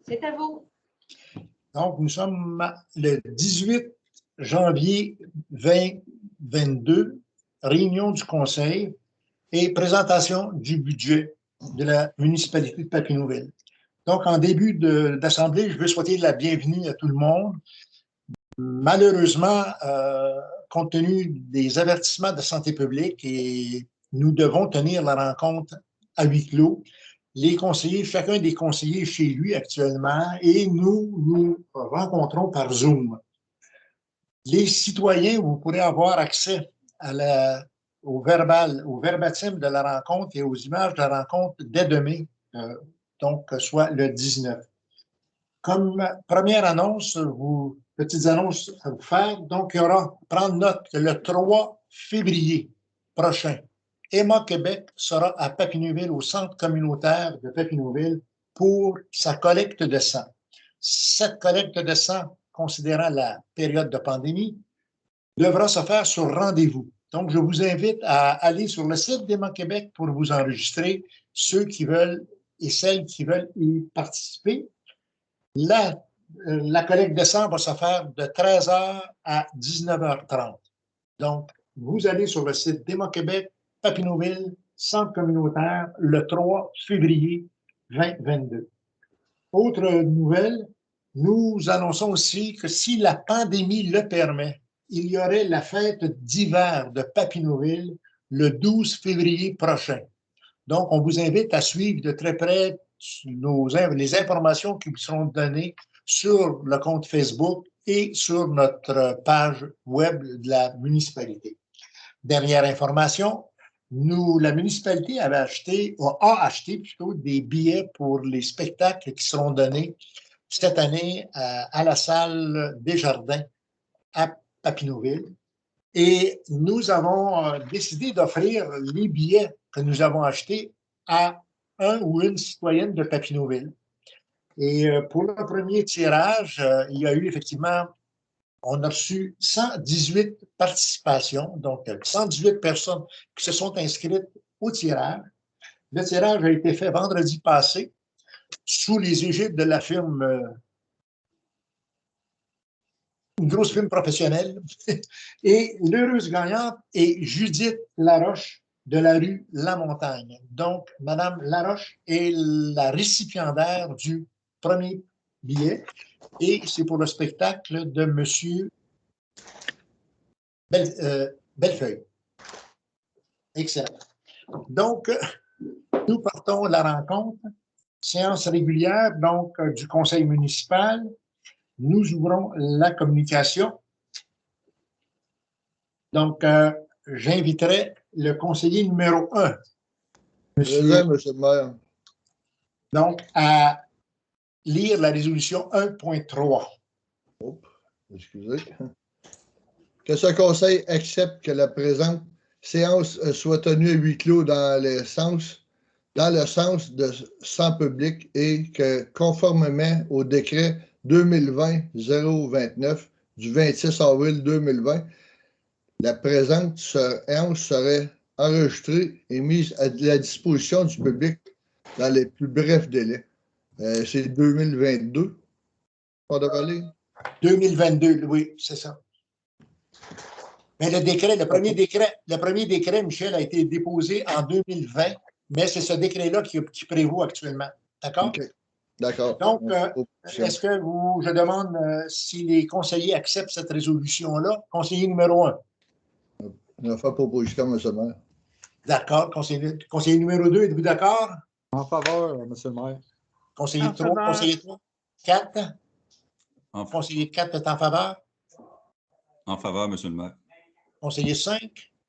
C'est à vous. Donc, nous sommes le 18 janvier 2022, réunion du Conseil et présentation du budget de la municipalité de Papineauville. Donc, en début d'assemblée, je veux souhaiter la bienvenue à tout le monde. Malheureusement, compte tenu des avertissements de santé publique, et nous devons tenir la rencontre à huis clos. Les conseillers, chacun des conseillers est chez lui actuellement, et nous rencontrons par Zoom. Les citoyens, vous pourrez avoir accès au verbatim de la rencontre et aux images de la rencontre dès demain, donc soit le 19. Comme première annonce, petites annonces à vous faire, donc il y aura, prendre note que le 3 février prochain, Emma Québec sera à Papineauville, au centre communautaire de Papineauville, pour sa collecte de sang. Cette collecte de sang, considérant la période de pandémie, devra se faire sur rendez-vous. Donc, je vous invite à aller sur le site d'Emma Québec pour vous enregistrer, ceux qui veulent et celles qui veulent y participer. La collecte de sang va se faire de 13h à 19h30. Donc, vous allez sur le site d'Emma Québec, Papineauville, centre communautaire, le 3 février 2022. Autre nouvelle, nous annonçons aussi que si la pandémie le permet, il y aurait la fête d'hiver de Papineauville le 12 février prochain. Donc, on vous invite à suivre de très près les informations qui vous seront données sur le compte Facebook et sur notre page web de la municipalité. Dernière information, la municipalité a acheté plutôt des billets pour les spectacles qui seront donnés cette année à la salle Desjardins à Papineauville. Et nous avons décidé d'offrir les billets que nous avons achetés à un ou une citoyenne de Papineauville. Et pour le premier tirage, il y a eu effectivement, on a reçu 118 participations, donc 118 personnes qui se sont inscrites au tirage. Le tirage a été fait vendredi passé sous les égides de la firme, une grosse firme professionnelle. Et l'heureuse gagnante est Judith Laroche de la rue La Montagne. Donc, Madame Laroche est la récipiendaire du premier billet et c'est pour le spectacle de Monsieur Bellefeuille. Excellent. Donc, nous partons la rencontre, séance régulière donc du conseil municipal. Nous ouvrons la communication. Donc, j'inviterai le conseiller numéro 1, Monsieur le maire. Donc, à lire la résolution 1.3. Excusez. Que ce conseil accepte que la présente séance soit tenue à huis clos dans le sens de sang public et que, conformément au décret 2020-029 du 26 avril 2020, la présente séance serait enregistrée et mise à la disposition du public dans les plus brefs délais. C'est 2022 qu'on devrait lire? 2022, oui, c'est ça. Mais le premier décret, Michel, a été déposé en 2020, mais c'est ce décret-là qui prévaut actuellement. D'accord? OK. D'accord. Donc, est-ce que je demande si les conseillers acceptent cette résolution-là? Conseiller numéro 1. On va faire proposition, M. le maire. D'accord. Conseiller numéro 2, êtes-vous d'accord? En faveur, M. le maire. Conseiller 3, conseiller 3. 4? Conseiller 4 est en faveur? En faveur, M. le maire. Conseiller 5?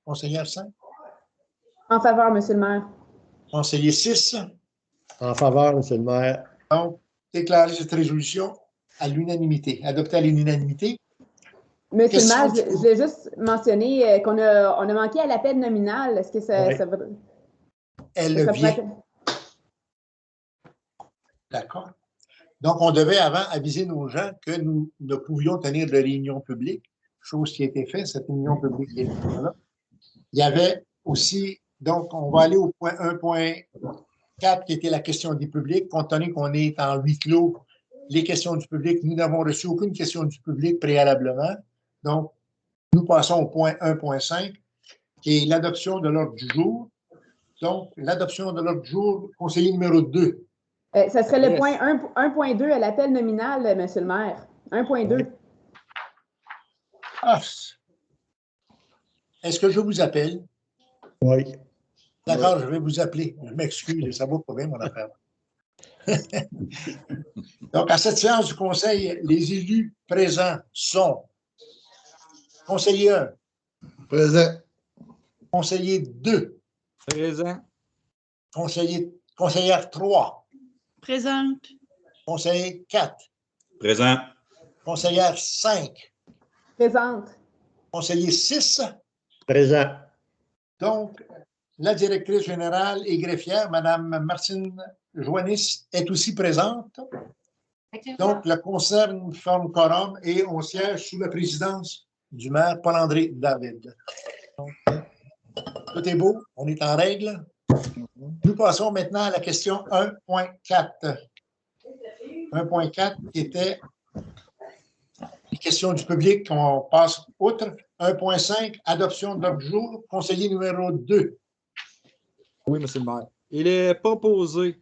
Conseillère 5? En faveur, M. le maire. Conseiller 6? En faveur, M. le maire. Donc, déclarer cette résolution à l'unanimité, adoptée à l'unanimité. Monsieur le maire, je voulais juste mentionner qu'on a manqué à l'appel nominal. Est-ce que ça va... Elle vient. D'accord. Donc, on devait avant aviser nos gens que nous ne pouvions tenir de réunion publique, chose qui a été faite, cette réunion publique est là. Il y avait aussi, donc, on va aller au point 1.4 qui était la question du public, compte tenu qu'on est en huis clos les questions du public. Nous n'avons reçu aucune question du public préalablement. Donc, nous passons au point 1.5, qui est l'adoption de l'ordre du jour. Donc, l'adoption de l'ordre du jour, conseiller numéro 2. Ça serait le Yes. point 1.2 à l'appel nominal, Monsieur le maire. 1.2. Ah. Est-ce que je vous appelle? Oui. D'accord, je vais vous appeler. Je m'excuse, ça va pas bien, mon affaire. Donc, à cette séance du Conseil, les élus présents sont conseiller 1, Présent. conseiller 2, Présent. conseillère 3, Présente. conseiller 4, Présent. conseillère 5, Présente. conseiller 6. Présent. Donc, la directrice générale et greffière, Mme Martine Joannis, est aussi présente. Donc, le concerne forme quorum et on siège sous la présidence du maire Paul-André David. Donc, tout est beau, on est en règle. Nous passons maintenant à la question 1.4. 1.4 qui était les questions du public qu'on passe outre. 1.5, adoption de l'ordre du jour. Conseiller numéro 2. Oui, Monsieur le maire. Il est proposé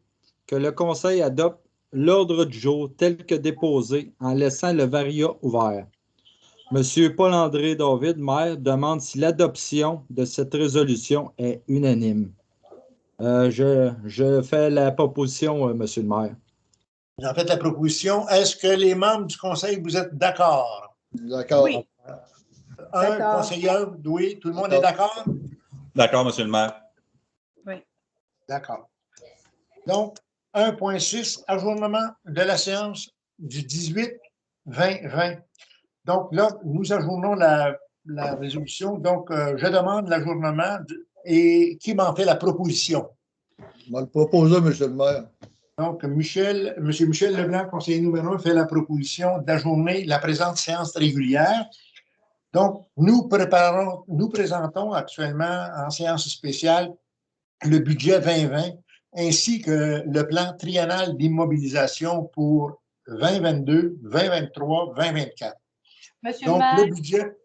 que le Conseil adopte l'ordre du jour tel que déposé en laissant le variat ouvert. Monsieur Paul-André David, maire, demande si l'adoption de cette résolution est unanime. Je fais la proposition, Monsieur le maire. Vous en faites la proposition. Est-ce que les membres du Conseil, vous êtes d'accord? D'accord. Oui. D'accord. Conseiller 1, oui, tout le monde est d'accord? D'accord, Monsieur le maire. D'accord. Donc, 1.6, ajournement de la séance du 18-20-20. Donc là, nous ajournons la résolution. Donc, je demande l'ajournement et qui m'en fait la proposition? Je vais le proposer, M. le maire. Donc, M. Michel Leblanc, conseiller numéro 1, fait la proposition d'ajourner la présente séance régulière. Donc, nous présentons actuellement en séance spéciale le budget 2020 ainsi que le plan triennal d'immobilisation pour 2022, 2023, 2024. Monsieur Donc, le maire, le budget,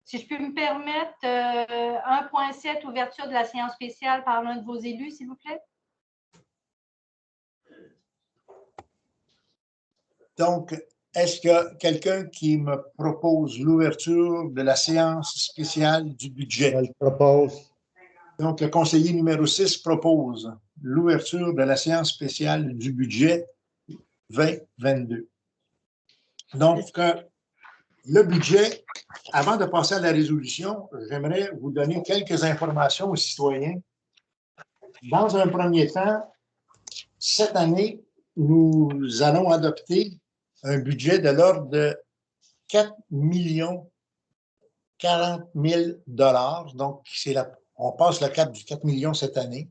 si je peux me permettre, 1.7, ouverture de la séance spéciale par l'un de vos élus, s'il vous plaît. donc, est-ce qu'il y a quelqu'un qui me propose l'ouverture de la séance spéciale du Je budget? le propose. Donc, le conseiller numéro 6 propose l'ouverture de la séance spéciale du budget 2022. Donc, le budget, avant de passer à la résolution, j'aimerais vous donner quelques informations aux citoyens. Dans un premier temps, cette année, nous allons adopter un budget de l'ordre de 4 040 000 $. Donc, on passe le cap du 4 millions cette année.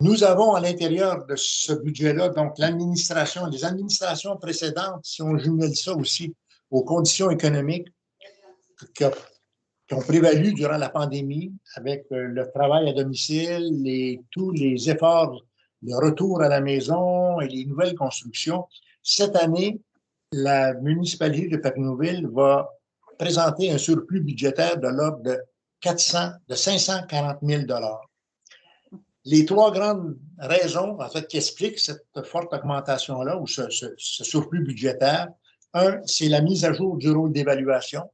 Nous avons à l'intérieur de ce budget-là, donc l'administration, les administrations précédentes, si on jumelle ça aussi aux conditions économiques qui ont prévalu durant la pandémie avec le travail à domicile et tous les efforts de retour à la maison et les nouvelles constructions. Cette année, la municipalité de Papineauville va présenter un surplus budgétaire de l'ordre de 540 000 $. Les trois grandes raisons, en fait, qui expliquent cette forte augmentation-là ou ce surplus budgétaire, un, c'est la mise à jour du rôle d'évaluation.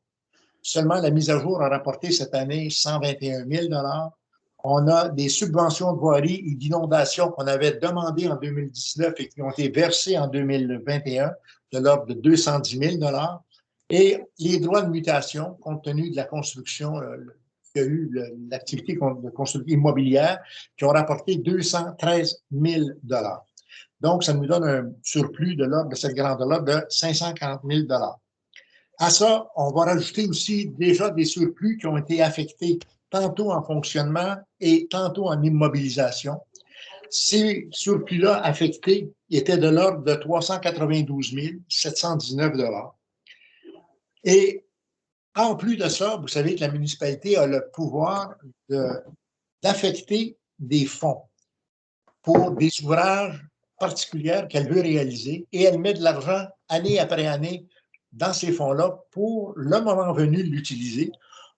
Seulement, la mise à jour a rapporté cette année 121 000 $. On a des subventions de voirie et d'inondation qu'on avait demandées en 2019 et qui ont été versées en 2021 de l'ordre de 210 000 $. Et les droits de mutation, compte tenu de la construction, il y a eu l'activité de construction immobilière, qui ont rapporté 213 000 $. Donc, ça nous donne un surplus de l'ordre de cette grandeur-là de 540 000 $. À ça, on va rajouter aussi déjà des surplus qui ont été affectés tantôt en fonctionnement et tantôt en immobilisation. Ces surplus-là affectés étaient de l'ordre de 392 719 $. Et en plus de ça, vous savez que la municipalité a le pouvoir d'affecter des fonds pour des ouvrages particulière qu'elle veut réaliser et elle met de l'argent année après année dans ces fonds-là pour, le moment venu, l'utiliser.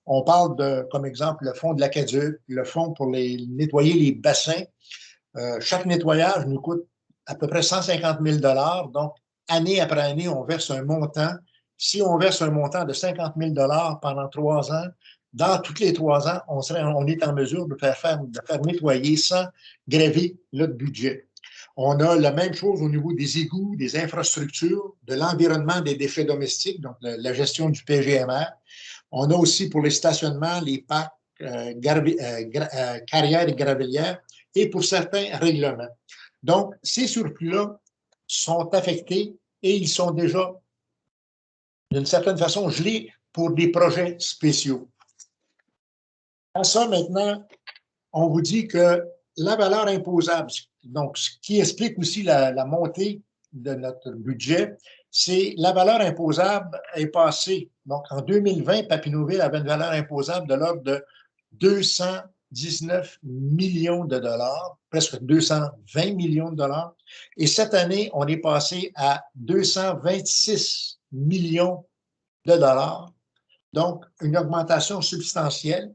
On parle de, comme exemple, le fonds de l'Aqueduc, le fonds pour nettoyer les bassins. Chaque nettoyage nous coûte à peu près 150 000 $. Donc, année après année, on verse un montant. Si on verse un montant de 50 000 $ pendant 3 ans, dans tous les 3 ans, on est en mesure de faire nettoyer sans gréver notre budget. On a la même chose au niveau des égouts, des infrastructures, de l'environnement des déchets domestiques, donc la gestion du PGMR. On a aussi pour les stationnements, les parcs, carrières et gravelières, et pour certains règlements. Donc, ces surplus-là sont affectés et ils sont déjà, d'une certaine façon, gelés pour des projets spéciaux. À ça, maintenant, on vous dit que la valeur imposable, donc ce qui explique aussi la montée de notre budget, c'est la valeur imposable est passée. Donc, en 2020, Papineauville avait une valeur imposable de l'ordre de 219 millions de dollars, presque 220 millions de dollars. Et cette année, on est passé à 226 millions de dollars. Donc, une augmentation substantielle.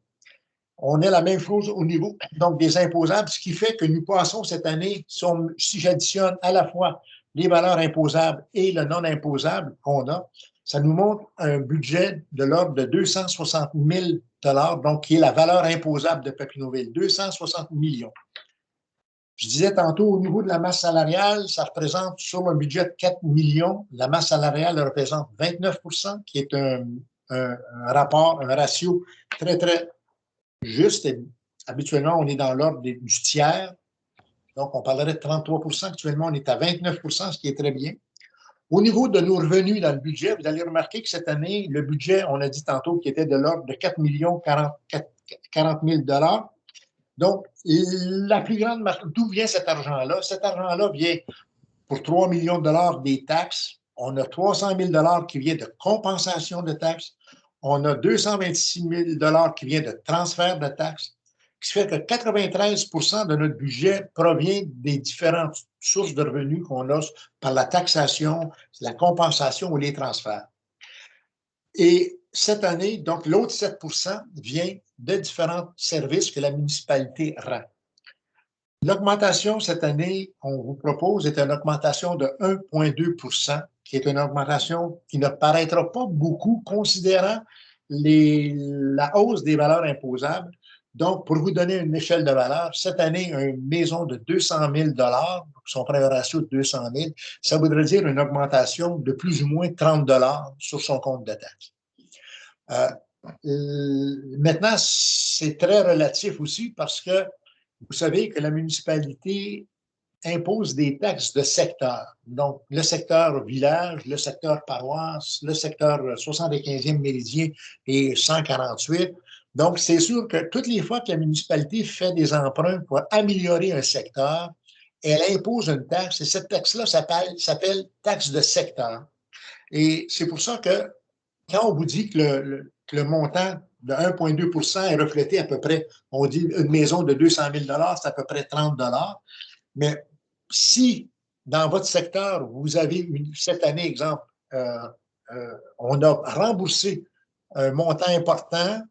On a la même chose au niveau donc, des imposables, ce qui fait que nous passons cette année, si j'additionne à la fois les valeurs imposables et le non imposable qu'on a, ça nous montre un budget de l'ordre de 260 000 $, donc qui est la valeur imposable de Papineauville, 260 millions. Je disais tantôt, au niveau de la masse salariale, ça représente sur un budget de 4 millions, la masse salariale représente 29 %, qui est un ratio très, très juste. Habituellement, on est dans l'ordre du tiers. Donc, on parlerait de 33 %. Actuellement, on est à 29 %, ce qui est très bien. Au niveau de nos revenus dans le budget, vous allez remarquer que cette année, le budget, on a dit tantôt qu'il était de l'ordre de 4 40 000 $. Donc, la plus grande marque, d'où vient cet argent-là? Cet argent-là vient pour 3 millions de dollars des taxes. On a 300 000 $ qui vient de compensation de taxes. On a 226 000 $ qui vient de transfert de taxes, ce qui fait que 93 % de notre budget provient des différentes sources de revenus qu'on a par la taxation, la compensation ou les transferts. Et cette année, donc l'autre 7 % vient de différents services que la municipalité rend. L'augmentation cette année, on vous propose, est une augmentation de 1,2 %, qui est une augmentation qui ne paraîtra pas beaucoup considérant la hausse des valeurs imposables. Donc, pour vous donner une échelle de valeur, cette année, une maison de 200 000 $, son premier ratio de 200 000, ça voudrait dire une augmentation de plus ou moins 30 $ sur son compte de taxes. Maintenant, c'est très relatif aussi parce que vous savez que la municipalité impose des taxes de secteur. Donc, le secteur village, le secteur paroisse, le secteur 75e méridien et 148. Donc, c'est sûr que toutes les fois que la municipalité fait des emprunts pour améliorer un secteur, elle impose une taxe et cette taxe-là s'appelle taxe de secteur. Et c'est pour ça que quand on vous dit que le montant de 1,2 % est reflété à peu près, on dit une maison de 200 000 $, c'est à peu près 30 $. Mais si dans votre secteur, vous avez cette année, exemple, on a remboursé un montant important,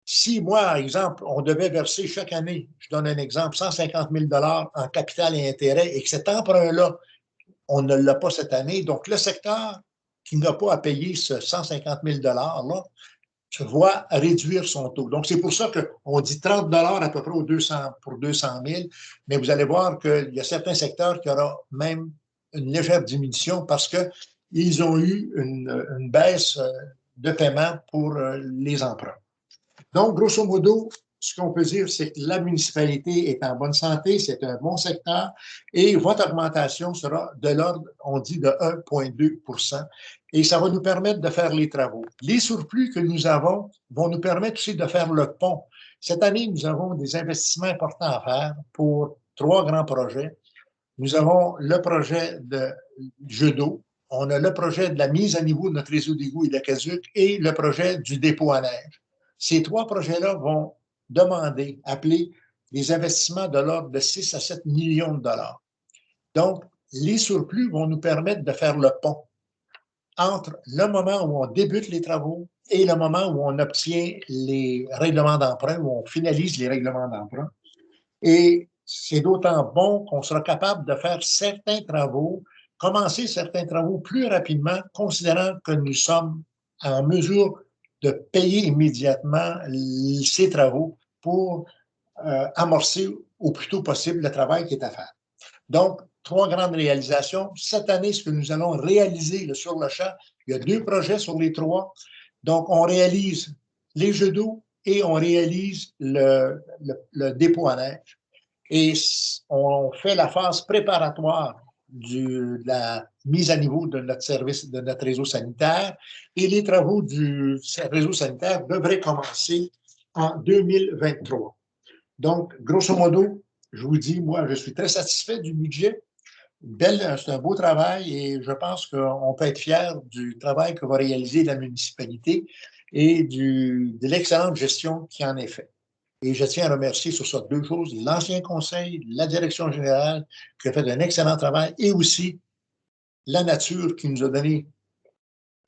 si moi, exemple, on devait verser chaque année, je donne un exemple, 150 000 $ en capital et intérêt, et que cet emprunt-là, on ne l'a pas cette année, donc le secteur qui n'a pas à payer ce 150 000 $ là, se voit réduire son taux. Donc, c'est pour ça qu'on dit 30 $ à peu près pour 200 000, mais vous allez voir qu'il y a certains secteurs qui auront même une légère diminution parce qu'ils ont eu une baisse de paiement pour les emprunts. Donc, grosso modo, ce qu'on peut dire, c'est que la municipalité est en bonne santé, c'est un bon secteur et votre augmentation sera de l'ordre, on dit, de 1,2 % et ça va nous permettre de faire les travaux. Les surplus que nous avons vont nous permettre aussi de faire le pont. Cette année, nous avons des investissements importants à faire pour 3 grands projets. Nous avons le projet de jeu d'eau, on a le projet de la mise à niveau de notre réseau d'égouts et d'Aqueduc et le projet du dépôt à neige. Ces 3 projets-là vont appeler des investissements de l'ordre de 6 à 7 millions de dollars. Donc, les surplus vont nous permettre de faire le pont entre le moment où on débute les travaux et le moment où on obtient les règlements d'emprunt, où on finalise les règlements d'emprunt. Et c'est d'autant bon qu'on sera capable de faire certains travaux, commencer certains travaux plus rapidement, considérant que nous sommes en mesure de payer immédiatement ces travaux pour amorcer au plus tôt possible le travail qui est à faire. Donc, 3 grandes réalisations. Cette année, ce que nous allons réaliser là, sur le champ, il y a 2 projets sur les 3. Donc, on réalise les jeux d'eau et on réalise le dépôt à neige. Et on fait la phase préparatoire de la mise à niveau de notre service, de notre réseau sanitaire. Et les travaux du réseau sanitaire devraient commencer en 2023. Donc, grosso modo, je vous dis, moi, je suis très satisfait du budget. C'est un beau travail et je pense qu'on peut être fier du travail que va réaliser la municipalité et de l'excellente gestion qui en est faite. Et je tiens à remercier sur ça 2 choses, l'ancien conseil, la direction générale qui a fait un excellent travail et aussi la nature qui nous a donné,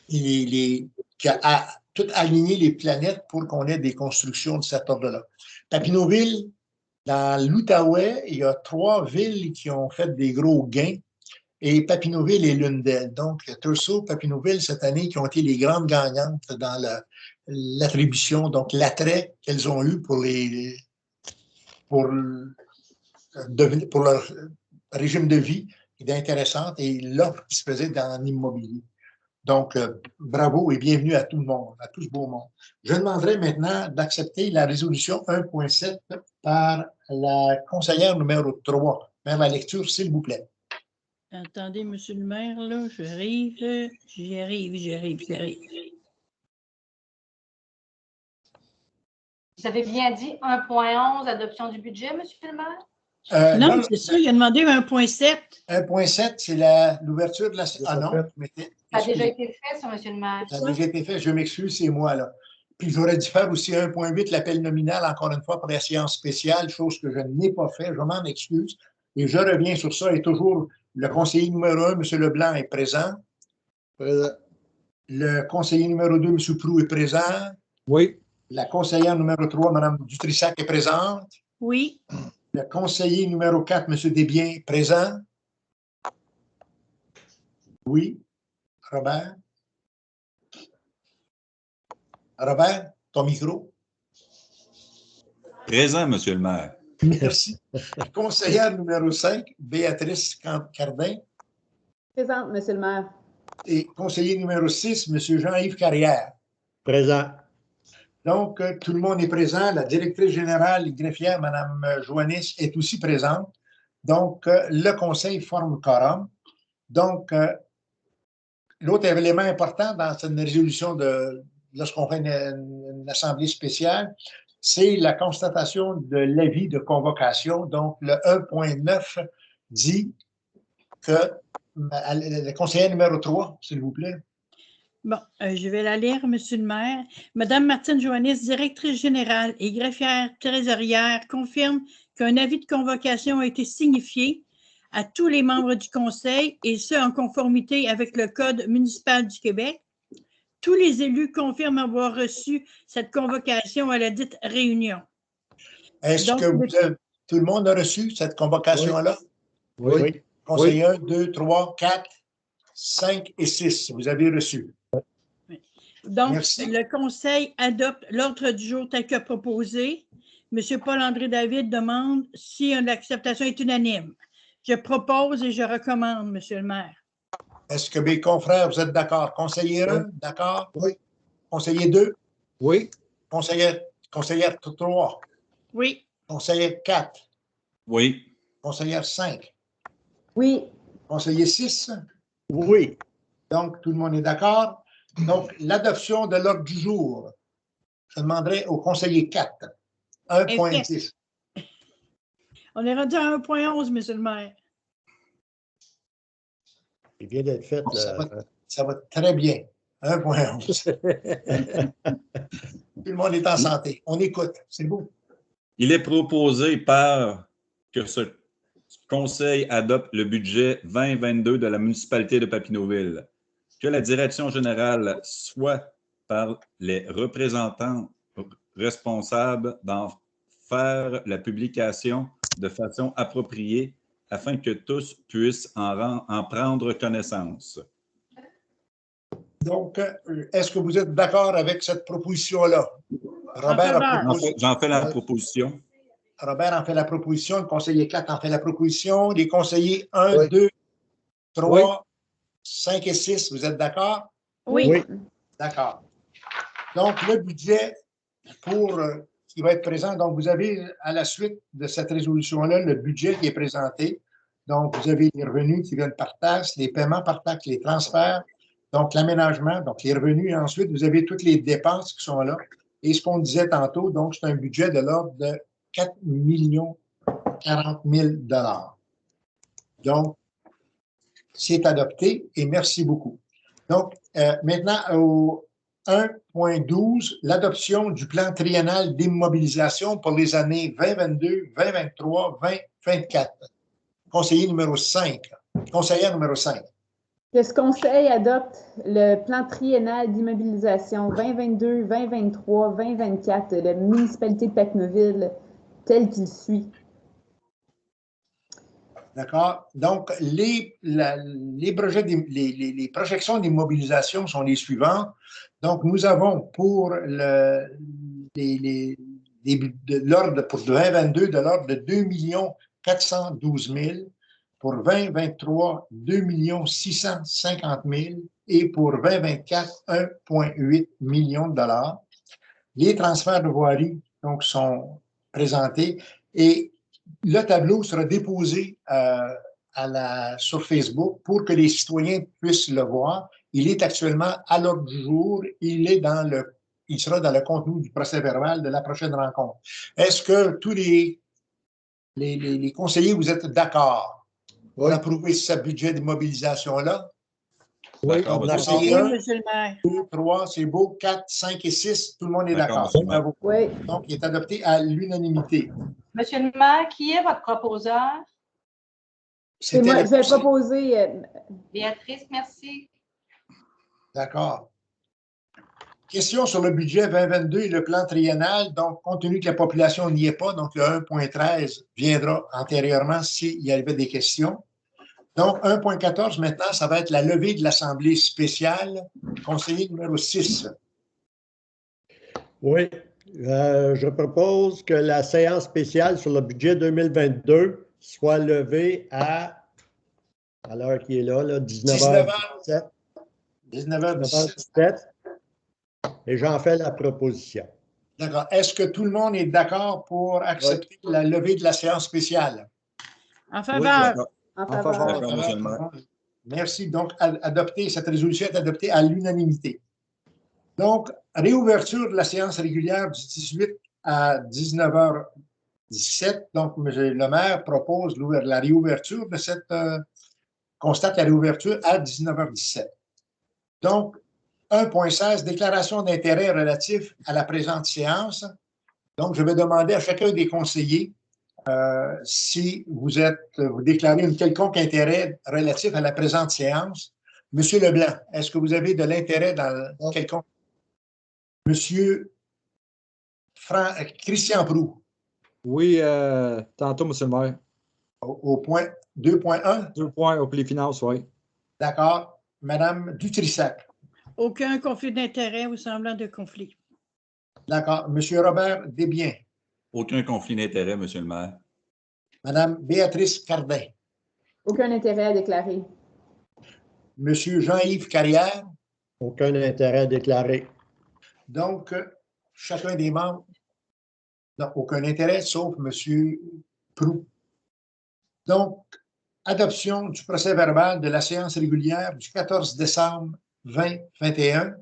qui a tout aligné les planètes pour qu'on ait des constructions de cet ordre-là. Papineauville, dans l'Outaouais, il y a 3 villes qui ont fait des gros gains et Papineauville est l'une d'elles. Donc, Thurso, Papineauville, cette année, qui ont été les grandes gagnantes dans l'attribution, donc l'attrait qu'elles ont eu pour leur régime de vie est intéressante et l'offre qui se faisait dans l'immobilier. Donc, bravo et bienvenue à tout le monde, à tout ce beau monde. Je demanderai maintenant d'accepter la résolution 1.7 par la conseillère numéro 3. Faire la lecture, s'il vous plaît. Attendez, monsieur le maire, là, j'arrive. Vous avez bien dit 1.11, adoption du budget, monsieur le maire? Non, c'est ça, il a demandé 1.7. 1.7, c'est l'ouverture de la... Ah non, ça a déjà été fait, ça, monsieur le maire. Ça a déjà été fait, je m'excuse, c'est moi, là. Puis j'aurais dû faire aussi 1.8, l'appel nominal, encore une fois, pour la séance spéciale, chose que je n'ai pas fait, je m'en excuse. Et je reviens sur ça, et toujours, le conseiller numéro 1, M. Leblanc, est présent. Présent. Le conseiller numéro 2, M. Proulx, est présent. Oui. La conseillère numéro 3, Mme Dutrissac, est présente. Oui. Le conseiller numéro 4, M. Desbiens, est présent. Oui. Robert? Robert, ton micro. Présent, monsieur le maire. Merci. Conseillère numéro 5, Béatrice Cardin. Présente, monsieur le maire. Et conseiller numéro 6, M. Jean-Yves Carrière. Présent. Donc, tout le monde est présent. La directrice générale et greffière, Mme Joannis, est aussi présente. Donc, le conseil forme quorum. Donc, l'autre élément important dans cette résolution lorsqu'on fait une assemblée spéciale, c'est la constatation de l'avis de convocation. Donc, le 1.9 dit que le conseiller numéro 3, s'il vous plaît. Bon, je vais la lire, monsieur le maire. Madame Martine Joannis, directrice générale et greffière trésorière, confirme qu'un avis de convocation a été signifié à tous les membres du conseil et ce, en conformité avec le Code municipal du Québec. Tous les élus confirment avoir reçu cette convocation à la dite réunion. Est-ce que tout le monde a reçu cette convocation-là? Oui. Conseiller 1, 2, 3, 4, 5 et 6, vous avez reçu. Donc, merci. Le conseil adopte l'ordre du jour tel que proposé. M. Paul-André David demande si l'acceptation est unanime. Je propose et je recommande, monsieur le maire. Est-ce que mes confrères, vous êtes d'accord? Conseiller 1, d'accord? Oui. Conseiller 2? Oui. Conseillère 3? Oui. Conseiller 4? Oui. Conseillère 5? Oui. Conseiller 6? Oui. Donc, tout le monde est d'accord. Donc, l'adoption de l'ordre du jour, je demanderai au conseiller 4, 1.10. On est rendu à 1.11, monsieur le maire. Il vient d'être fait. Ça va très bien. 1.11. Tout le monde est en santé. On écoute. C'est beau. Il est proposé par que ce Conseil adopte le budget 2022 de la municipalité de Papineauville. Que la direction générale soit par les représentants responsables d'en faire la publication de façon appropriée afin que tous puissent en prendre connaissance. Donc, est-ce que vous êtes d'accord avec cette proposition-là? Robert J'en fais la proposition. Robert en fait la proposition, le conseiller 4 en fait la proposition, les conseillers 1, Oui. 2, 3, Oui. 5 et 6, vous êtes d'accord? Oui. Oui. D'accord. Donc, le budget qui va être présent, donc vous avez à la suite de cette résolution-là le budget qui est présenté. Donc, vous avez les revenus qui viennent par taxe, les paiements par taxe, les transferts, donc l'aménagement, donc les revenus. Et ensuite, vous avez toutes les dépenses qui sont là. Et ce qu'on disait tantôt, donc, c'est un budget de l'ordre de 4 040 000 $. Donc, c'est adopté et merci beaucoup. Donc, maintenant, au 1.12, l'adoption du plan triennal d'immobilisation pour les années 2022, 2023, 2024. Conseiller numéro 5. Conseillère numéro 5. Que ce conseil adopte le plan triennal d'immobilisation 2022, 2023, 2024 de la municipalité de Papineauville tel qu'il suit. D'accord? Donc, les projections d'immobilisation sont les suivantes. Donc, nous avons pour l'ordre pour 2022 de l'ordre de 2 412 000, pour 2023, 2 650 000 et pour 2024, 1,8 million de $. Les transferts de voirie donc, sont présentés et le tableau sera déposé sur Facebook pour que les citoyens puissent le voir. Il est actuellement à l'ordre du jour. Il sera dans le contenu du procès-verbal de la prochaine rencontre. Est-ce que tous les conseillers, vous êtes d'accord pour approuver ce budget de mobilisation-là? Oui, D'accord, on monsieur. a Oui, Un, monsieur le maire. 2, 3, c'est beau. 4, 5 et 6, tout le monde est D'accord, d'accord. monsieur le maire. Bravo. Oui. Donc, il est adopté à l'unanimité. Monsieur le maire, qui est votre proposeur? C'est moi, je vais proposer. Béatrice, merci. D'accord. Question sur le budget 2022 et le plan triennal. Donc, compte tenu que la population n'y est pas, donc le 1.13 viendra antérieurement s'il y avait des questions. Donc, 1.14, maintenant, ça va être la levée de l'Assemblée spéciale. Conseiller numéro 6. Oui, je propose que la séance spéciale sur le budget 2022 soit levée à l'heure qui est là 19h17. 19h17. Et j'en fais la proposition. D'accord. Est-ce que tout le monde est d'accord pour accepter la levée de la séance spéciale? En Oui, faveur. d'accord. En faveur. faveur. D'accord, monsieur le maire. Merci. Donc, cette résolution est adoptée à l'unanimité. Donc, réouverture de la séance régulière du 18 à 19h17. Donc, M. le maire propose la réouverture de constate la réouverture à 19h17. Donc, 1.16, déclaration d'intérêt relatif à la présente séance. Donc, je vais demander à chacun des conseillers si vous déclarez un quelconque intérêt relatif à la présente séance. Monsieur Leblanc, est-ce que vous avez de l'intérêt dans quelconque? Monsieur Christian Proulx. Oui, tantôt, monsieur le maire. Au point 2.1. 2 points au les finances, oui. D'accord. Madame Dutrissac. Aucun conflit d'intérêt ou semblant de conflit. D'accord. Monsieur Robert Desbiens. Aucun conflit d'intérêt, monsieur le maire. Madame Béatrice Cardin. Aucun intérêt à déclarer. Monsieur Jean-Yves Carrière. Aucun intérêt à déclarer. Donc, chacun des membres n'a aucun intérêt, sauf monsieur Proulx. Donc, adoption du procès-verbal de la séance régulière du 14 décembre 2021.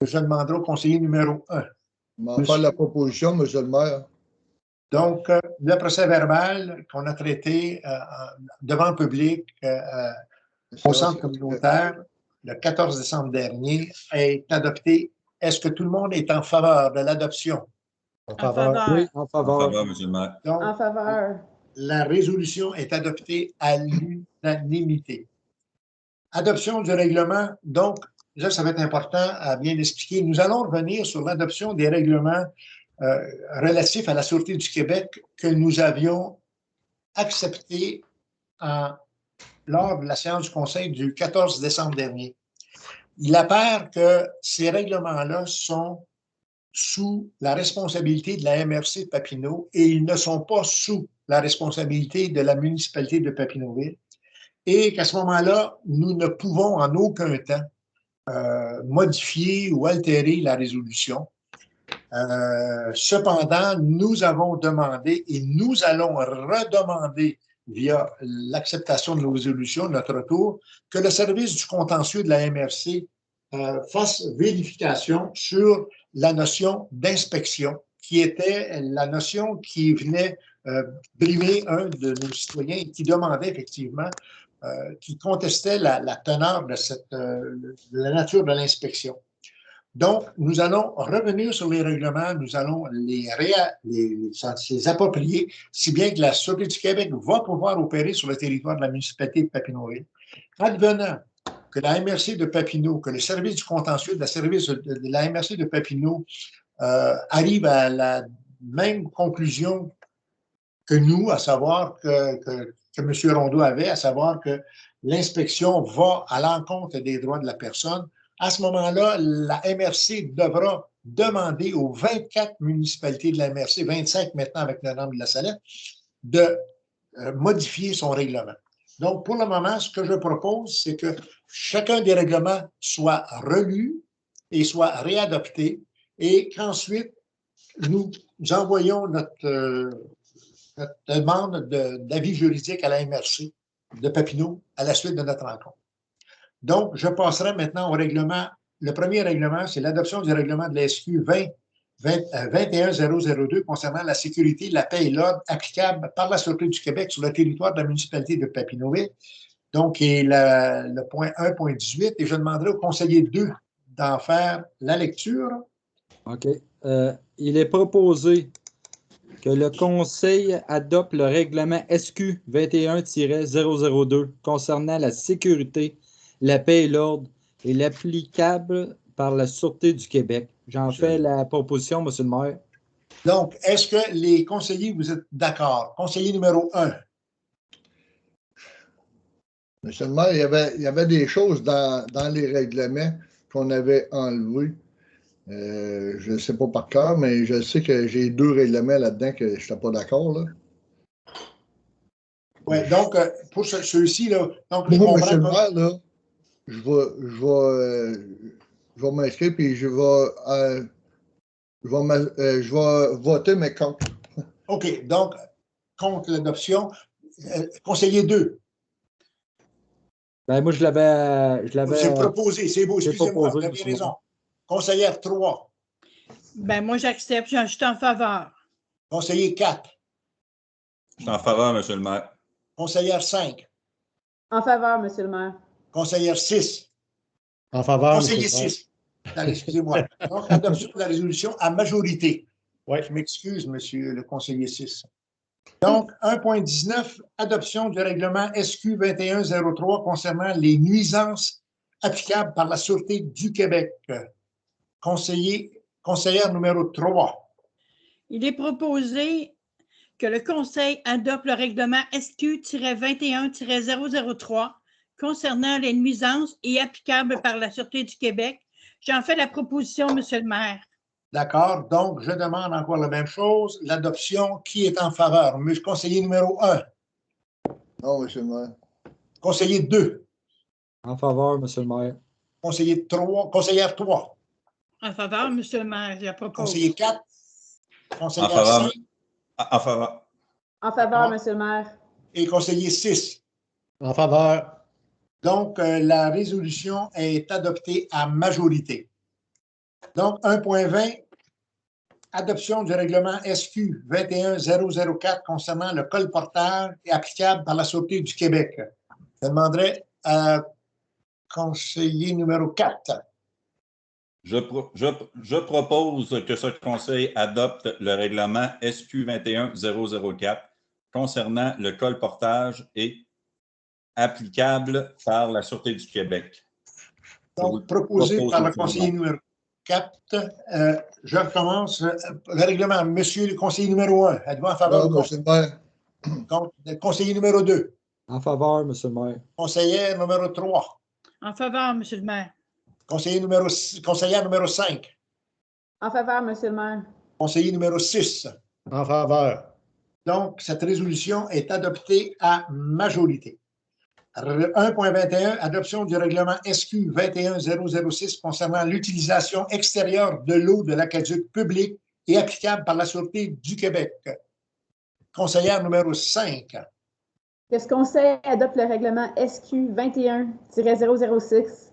Je demanderai au conseiller numéro 1. On va faire la proposition, monsieur le maire. Donc, le procès-verbal qu'on a traité devant le public au centre communautaire le 14 décembre dernier est adopté. Est-ce que tout le monde est en faveur de l'adoption? En faveur. Oui, en En faveur. faveur, monsieur le maire. Donc, En faveur. la résolution est adoptée à l'unanimité. Adoption du règlement, donc, là, ça va être important à bien expliquer. Nous allons revenir sur l'adoption des règlements relatifs à la Sûreté du Québec que nous avions acceptés lors de la séance du Conseil du 14 décembre dernier. Il apparaît que ces règlements-là sont sous la responsabilité de la MRC de Papineau et ils ne sont pas sous la responsabilité de la municipalité de Papineauville et qu'à ce moment-là, nous ne pouvons en aucun temps modifier ou altérer la résolution. Cependant, nous avons demandé et nous allons redemander via l'acceptation de nos résolutions, notre retour, que le service du contentieux de la MRC fasse vérification sur la notion d'inspection, qui était la notion qui venait brimer un de nos citoyens et qui demandait effectivement, qui contestait la teneur de la nature de l'inspection. Donc, nous allons revenir sur les règlements, nous allons les approprier, si bien que la Sûreté du Québec va pouvoir opérer sur le territoire de la municipalité de Papineauville. Advenant que la MRC de Papineau, que le service du contentieux de la MRC de Papineau arrive à la même conclusion que nous, à savoir que M. Rondeau avait, à savoir que l'inspection va à l'encontre des droits de la personne, à ce moment-là, la MRC devra demander aux 24 municipalités de la MRC, 25 maintenant avec Notre-Dame de la Salette, de modifier son règlement. Donc, pour le moment, ce que je propose, c'est que chacun des règlements soit relu et soit réadopté et qu'ensuite, nous envoyons notre demande d'avis juridique à la MRC de Papineau à la suite de notre rencontre. Donc, je passerai maintenant au règlement. Le premier règlement, c'est l'adoption du règlement de la SQ 21002 concernant la sécurité, la paix et l'ordre applicable par la Sûreté du Québec sur le territoire de la municipalité de Papineauville. Donc, et le point 1.18, et je demanderai au conseiller 2 d'en faire la lecture. OK. Il est proposé que le Conseil adopte le règlement SQ 21-002 concernant la sécurité, la paix et l'ordre et l'applicable par la Sûreté du Québec. J'en fais la proposition, M. le maire. Donc, est-ce que les conseillers, vous êtes d'accord? Conseiller numéro 1. Monsieur le maire, il y avait des choses dans les règlements qu'on avait enlevés. Je ne sais pas par cœur, mais je sais que j'ai 2 règlements là-dedans que je n'étais pas d'accord. Oui, donc, pour ceux-ci, là, donc, moi, monsieur le maire, là, je vais m'inscrire et je vais voter, mais contre. OK, donc, contre l'adoption. Conseiller 2. Ben, moi, je l'avais. J'ai proposé, c'est beau, excusez-moi, vous avez raison. Conseillère 3. Ben, moi, j'accepte, je suis en faveur. Conseiller 4. Je suis en faveur, M. le maire. Conseillère 5. En faveur, M. le maire. Conseillère 6. En faveur, Conseiller 6. Excusez-moi. Donc, adoption de la résolution à majorité. Oui. Je m'excuse, monsieur le conseiller 6. Donc, 1.19, adoption du règlement SQ 2103 concernant les nuisances applicables par la Sûreté du Québec. Conseillère numéro 3. Il est proposé que le Conseil adopte le règlement SQ-21-003 concernant les nuisances et applicable par la Sûreté du Québec. J'en fais la proposition, M. le maire. D'accord. Donc, je demande encore la même chose. L'adoption, qui est en faveur? Monsieur conseiller numéro 1. Non, M. le maire. Conseiller 2. En faveur, M. le maire. Conseiller 3. Conseillère 3. En faveur, M. le maire, je propose. Conseiller 4. Conseillère En faveur. 5. En faveur. En faveur, M. le maire. Et conseiller 6. En faveur. Donc, la résolution est adoptée à majorité. Donc, 1.20, adoption du règlement SQ 21004 concernant le colportage et applicable par la Sûreté du Québec. Je demanderai à conseiller numéro 4. Je propose que ce conseil adopte le règlement SQ 21004 concernant le colportage et applicable par la Sûreté du Québec. Donc, proposé par le conseiller numéro 4. Je recommence. Le règlement, monsieur le conseiller numéro 1, êtes-vous en faveur Non, ou contre? monsieur le maire. Contre? Le conseiller numéro 2. En faveur, monsieur le maire. Conseillère numéro 3. En faveur, monsieur le maire. Conseillère numéro 5. En faveur, monsieur le maire. Conseiller numéro 6. En faveur. Donc, cette résolution est adoptée à majorité. 1.21, adoption du règlement SQ 21006 concernant l'utilisation extérieure de l'eau de l'aqueduc public et applicable par la Sûreté du Québec. Conseillère numéro 5. Que ce conseil adopte le règlement SQ 21-006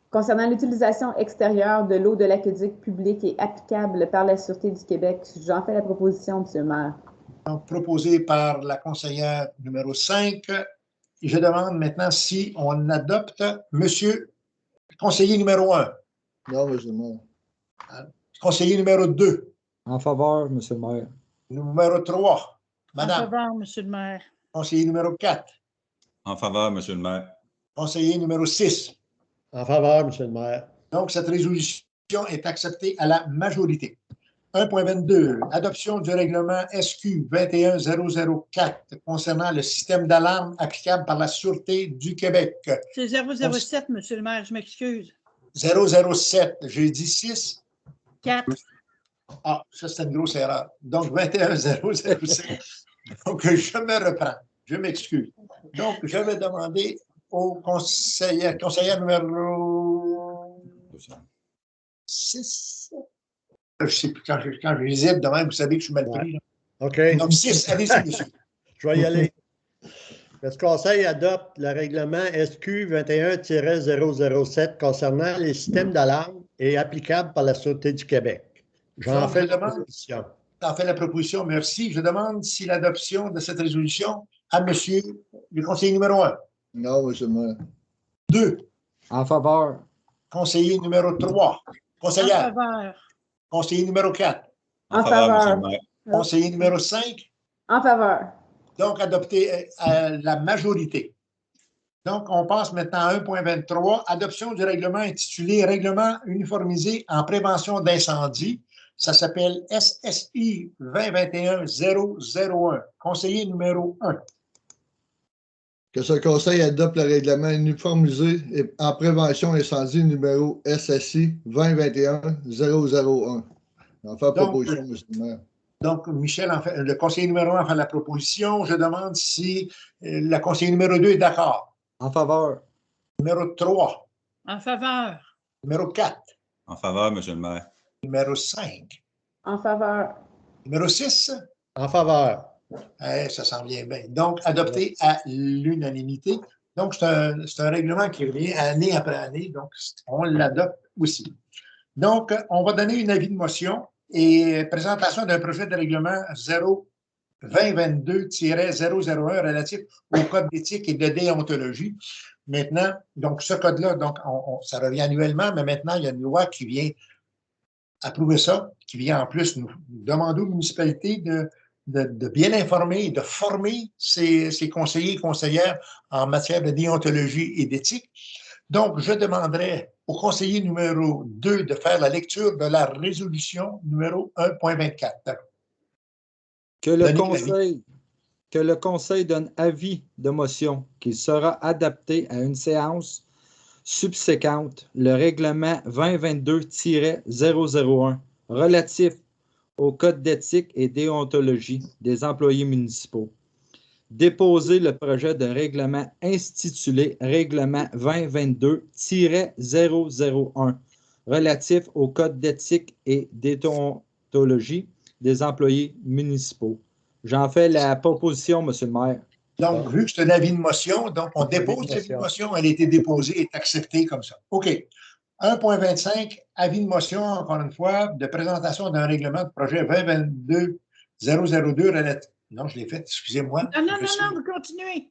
concernant l'utilisation extérieure de l'eau de l'aqueduc public et applicable par la Sûreté du Québec. J'en fais la proposition, monsieur le maire. Donc, proposé par la conseillère numéro 5. Je demande maintenant si on adopte monsieur le conseiller numéro 1. Non, monsieur le maire. Conseiller numéro 2. En faveur, monsieur le maire. Numéro 3. En Madame. faveur, monsieur le maire. Conseiller numéro 4. En faveur, monsieur le maire. Conseiller numéro 6. En faveur, monsieur le maire. Donc, cette résolution est acceptée à la majorité. 1.22, adoption du règlement SQ 21004 concernant le système d'alarme applicable par la Sûreté du Québec. C'est 007, monsieur le maire, je m'excuse. 007, j'ai dit 6. 4. Ah, ça, c'est une grosse erreur. Donc, 21007. Donc, je me reprends. Je m'excuse. Donc, je vais demander au conseiller numéro 6. Je ne sais plus, quand je visite demain, vous savez que je suis mal pris. Là. OK. Donc, 6, allez-y, monsieur. Je vais y aller. Le conseil adopte le règlement SQ 21-007 concernant les systèmes d'alarme et applicable par la Sûreté du Québec. J'en fais la proposition. J'en fais la proposition, merci. Je demande si l'adoption de cette résolution à monsieur le conseiller numéro 1. Non, monsieur le maire. 2. En faveur. Conseiller numéro 3. En Conseillère. faveur. Conseiller numéro 4. En monsieur faveur. le maire. Conseiller numéro 5. En faveur. Donc, adopté à la majorité. Donc, on passe maintenant à 1.23, adoption du règlement intitulé Règlement uniformisé en prévention d'incendie. Ça s'appelle SSI 2021-001. Conseiller numéro 1. Que ce conseil adopte le règlement uniformisé en prévention incendie numéro SSI 2021-001. En fait proposition, monsieur le maire. Donc, Michel, le conseiller numéro 1 fait la proposition. Je demande si le conseiller numéro 2 est d'accord. En faveur. Numéro 3. En faveur. Numéro 4. En faveur, monsieur le maire. Numéro 5. En faveur. Numéro 6. En faveur. Ça s'en vient bien. Donc, adopté à l'unanimité. Donc, c'est un règlement qui revient année après année. Donc, on l'adopte aussi. Donc, on va donner un avis de motion et présentation d'un projet de règlement 2022-001 relatif au code d'éthique et de déontologie. Maintenant, donc ce code-là, donc ça revient annuellement, mais maintenant, il y a une loi qui vient approuver ça, qui vient en plus nous demander aux municipalités de bien informer et de former ses conseillers et conseillères en matière de déontologie et d'éthique. Donc, je demanderai au conseiller numéro 2 de faire la lecture de la résolution numéro 1.24. Que le conseil donne avis de motion qu'il sera adapté à une séance subséquente le règlement 2022-001 relatif au code d'éthique et déontologie des employés municipaux. Déposer le projet de règlement intitulé Règlement 2022-001 relatif au code d'éthique et déontologie des employés municipaux. J'en fais la proposition, monsieur le maire. Donc, vu que c'est un avis de motion, donc on dépose l'avis de motion, elle a été déposée et est acceptée comme ça. OK. 1.25, avis de motion, encore une fois, de présentation d'un règlement de projet 2022-002 relatif. Non, je l'ai fait, excusez-moi. Non, vous continuez.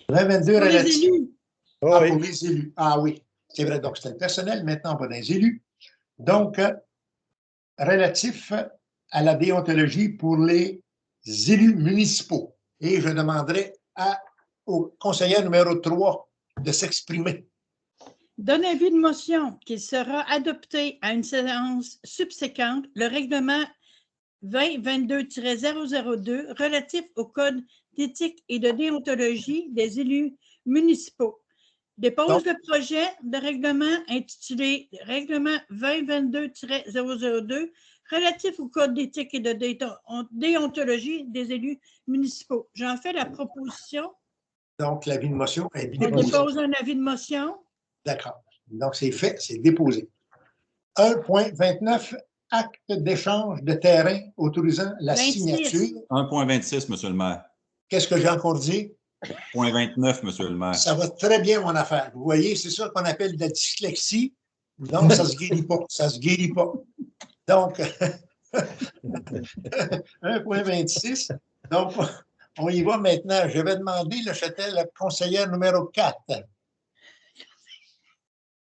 2022 relatif. Oh, oui. Pour les élus. Ah oui, c'est vrai. Donc, c'est le personnel, maintenant, pas des élus. Donc, relatif à la déontologie pour les élus municipaux. Et je demanderai au conseiller numéro 3 de s'exprimer. Donne avis de motion qu'il sera adopté à une séance subséquente le règlement 2022-002 relatif au Code d'éthique et de déontologie des élus municipaux. Dépose le projet de règlement intitulé Règlement 2022-002 relatif au Code d'éthique et de déontologie des élus municipaux. J'en fais la proposition. Donc, l'avis de motion est On déposé. dépose un avis de motion. D'accord. Donc, c'est fait, c'est déposé. 1.29, acte d'échange de terrain autorisant la 26. signature. 1.26, Monsieur le maire. Qu'est-ce que j'ai encore dit? 0.29, Monsieur le maire. Ça va très bien, mon affaire. Vous voyez, c'est ça qu'on appelle de la dyslexie. Donc, ça ne se guérit pas. Ça ne se guérit pas. Donc, 1.26. Donc, on y va maintenant. Je vais demander, j'étais la conseillère numéro 4.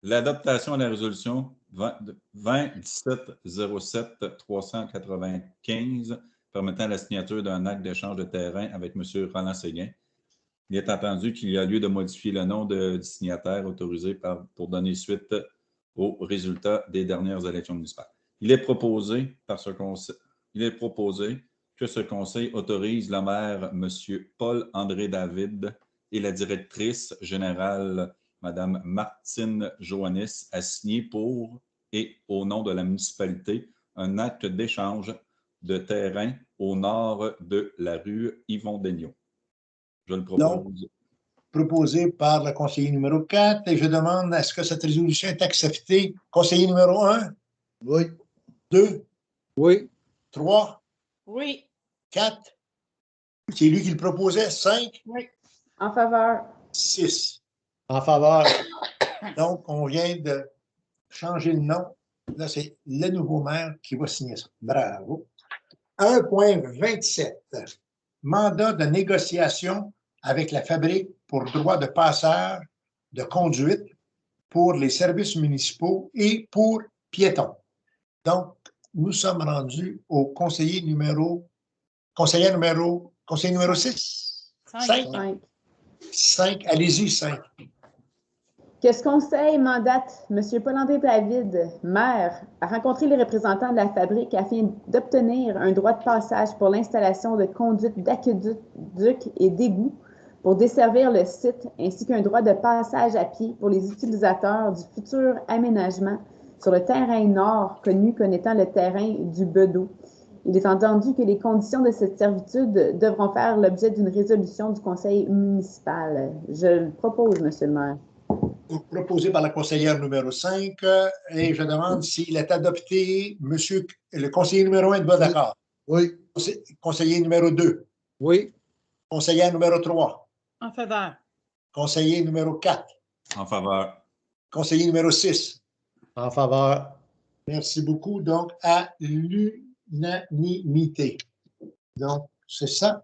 L'adaptation à la résolution 2017-07-395 permettant la signature d'un acte d'échange de terrain avec M. Roland Séguin. Il est entendu qu'il y a lieu de modifier le nom du signataire autorisé pour donner suite aux résultats des dernières élections municipales. Il est proposé que ce conseil autorise le maire, M. Paul-André David, et la directrice générale, Mme Martine Joannis, à signer pour et au nom de la municipalité un acte d'échange de terrain au nord de la rue Yvon-Daigneault. Je le propose. Donc, proposé par le conseiller numéro 4 et je demande est-ce que cette résolution est acceptée. Conseiller numéro 1? Oui. 2? Oui. 3? Oui. 4? C'est lui qui le proposait. 5? Oui. En faveur. 6. En faveur. Donc, on vient de changer le nom. Là, c'est le nouveau maire qui va signer ça. Bravo. 1.27. Mandat de négociation avec la fabrique pour droit de passage de conduite pour les services municipaux et pour piétons. Donc, nous sommes rendus au conseiller numéro 6? 5. 5. Allez-y, 5. Que ce conseil mandate M. Paul-André David, maire, à rencontrer les représentants de la fabrique afin d'obtenir un droit de passage pour l'installation de conduites d'aqueducs et d'égouts pour desservir le site, ainsi qu'un droit de passage à pied pour les utilisateurs du futur aménagement sur le terrain nord, connu comme étant le terrain du Bedeau. Il est entendu que les conditions de cette servitude devront faire l'objet d'une résolution du conseil municipal. Je le propose, M. le maire. Proposé par la conseillère numéro 5 et je demande s'il est adopté. Monsieur le conseiller numéro 1 est d'accord? Oui. Conseiller numéro 2? Oui. Conseillère numéro 3? En faveur. Conseiller numéro 4? En faveur. Conseiller numéro 6? En faveur. Merci beaucoup. Donc, à l'unanimité. Donc, c'est ça.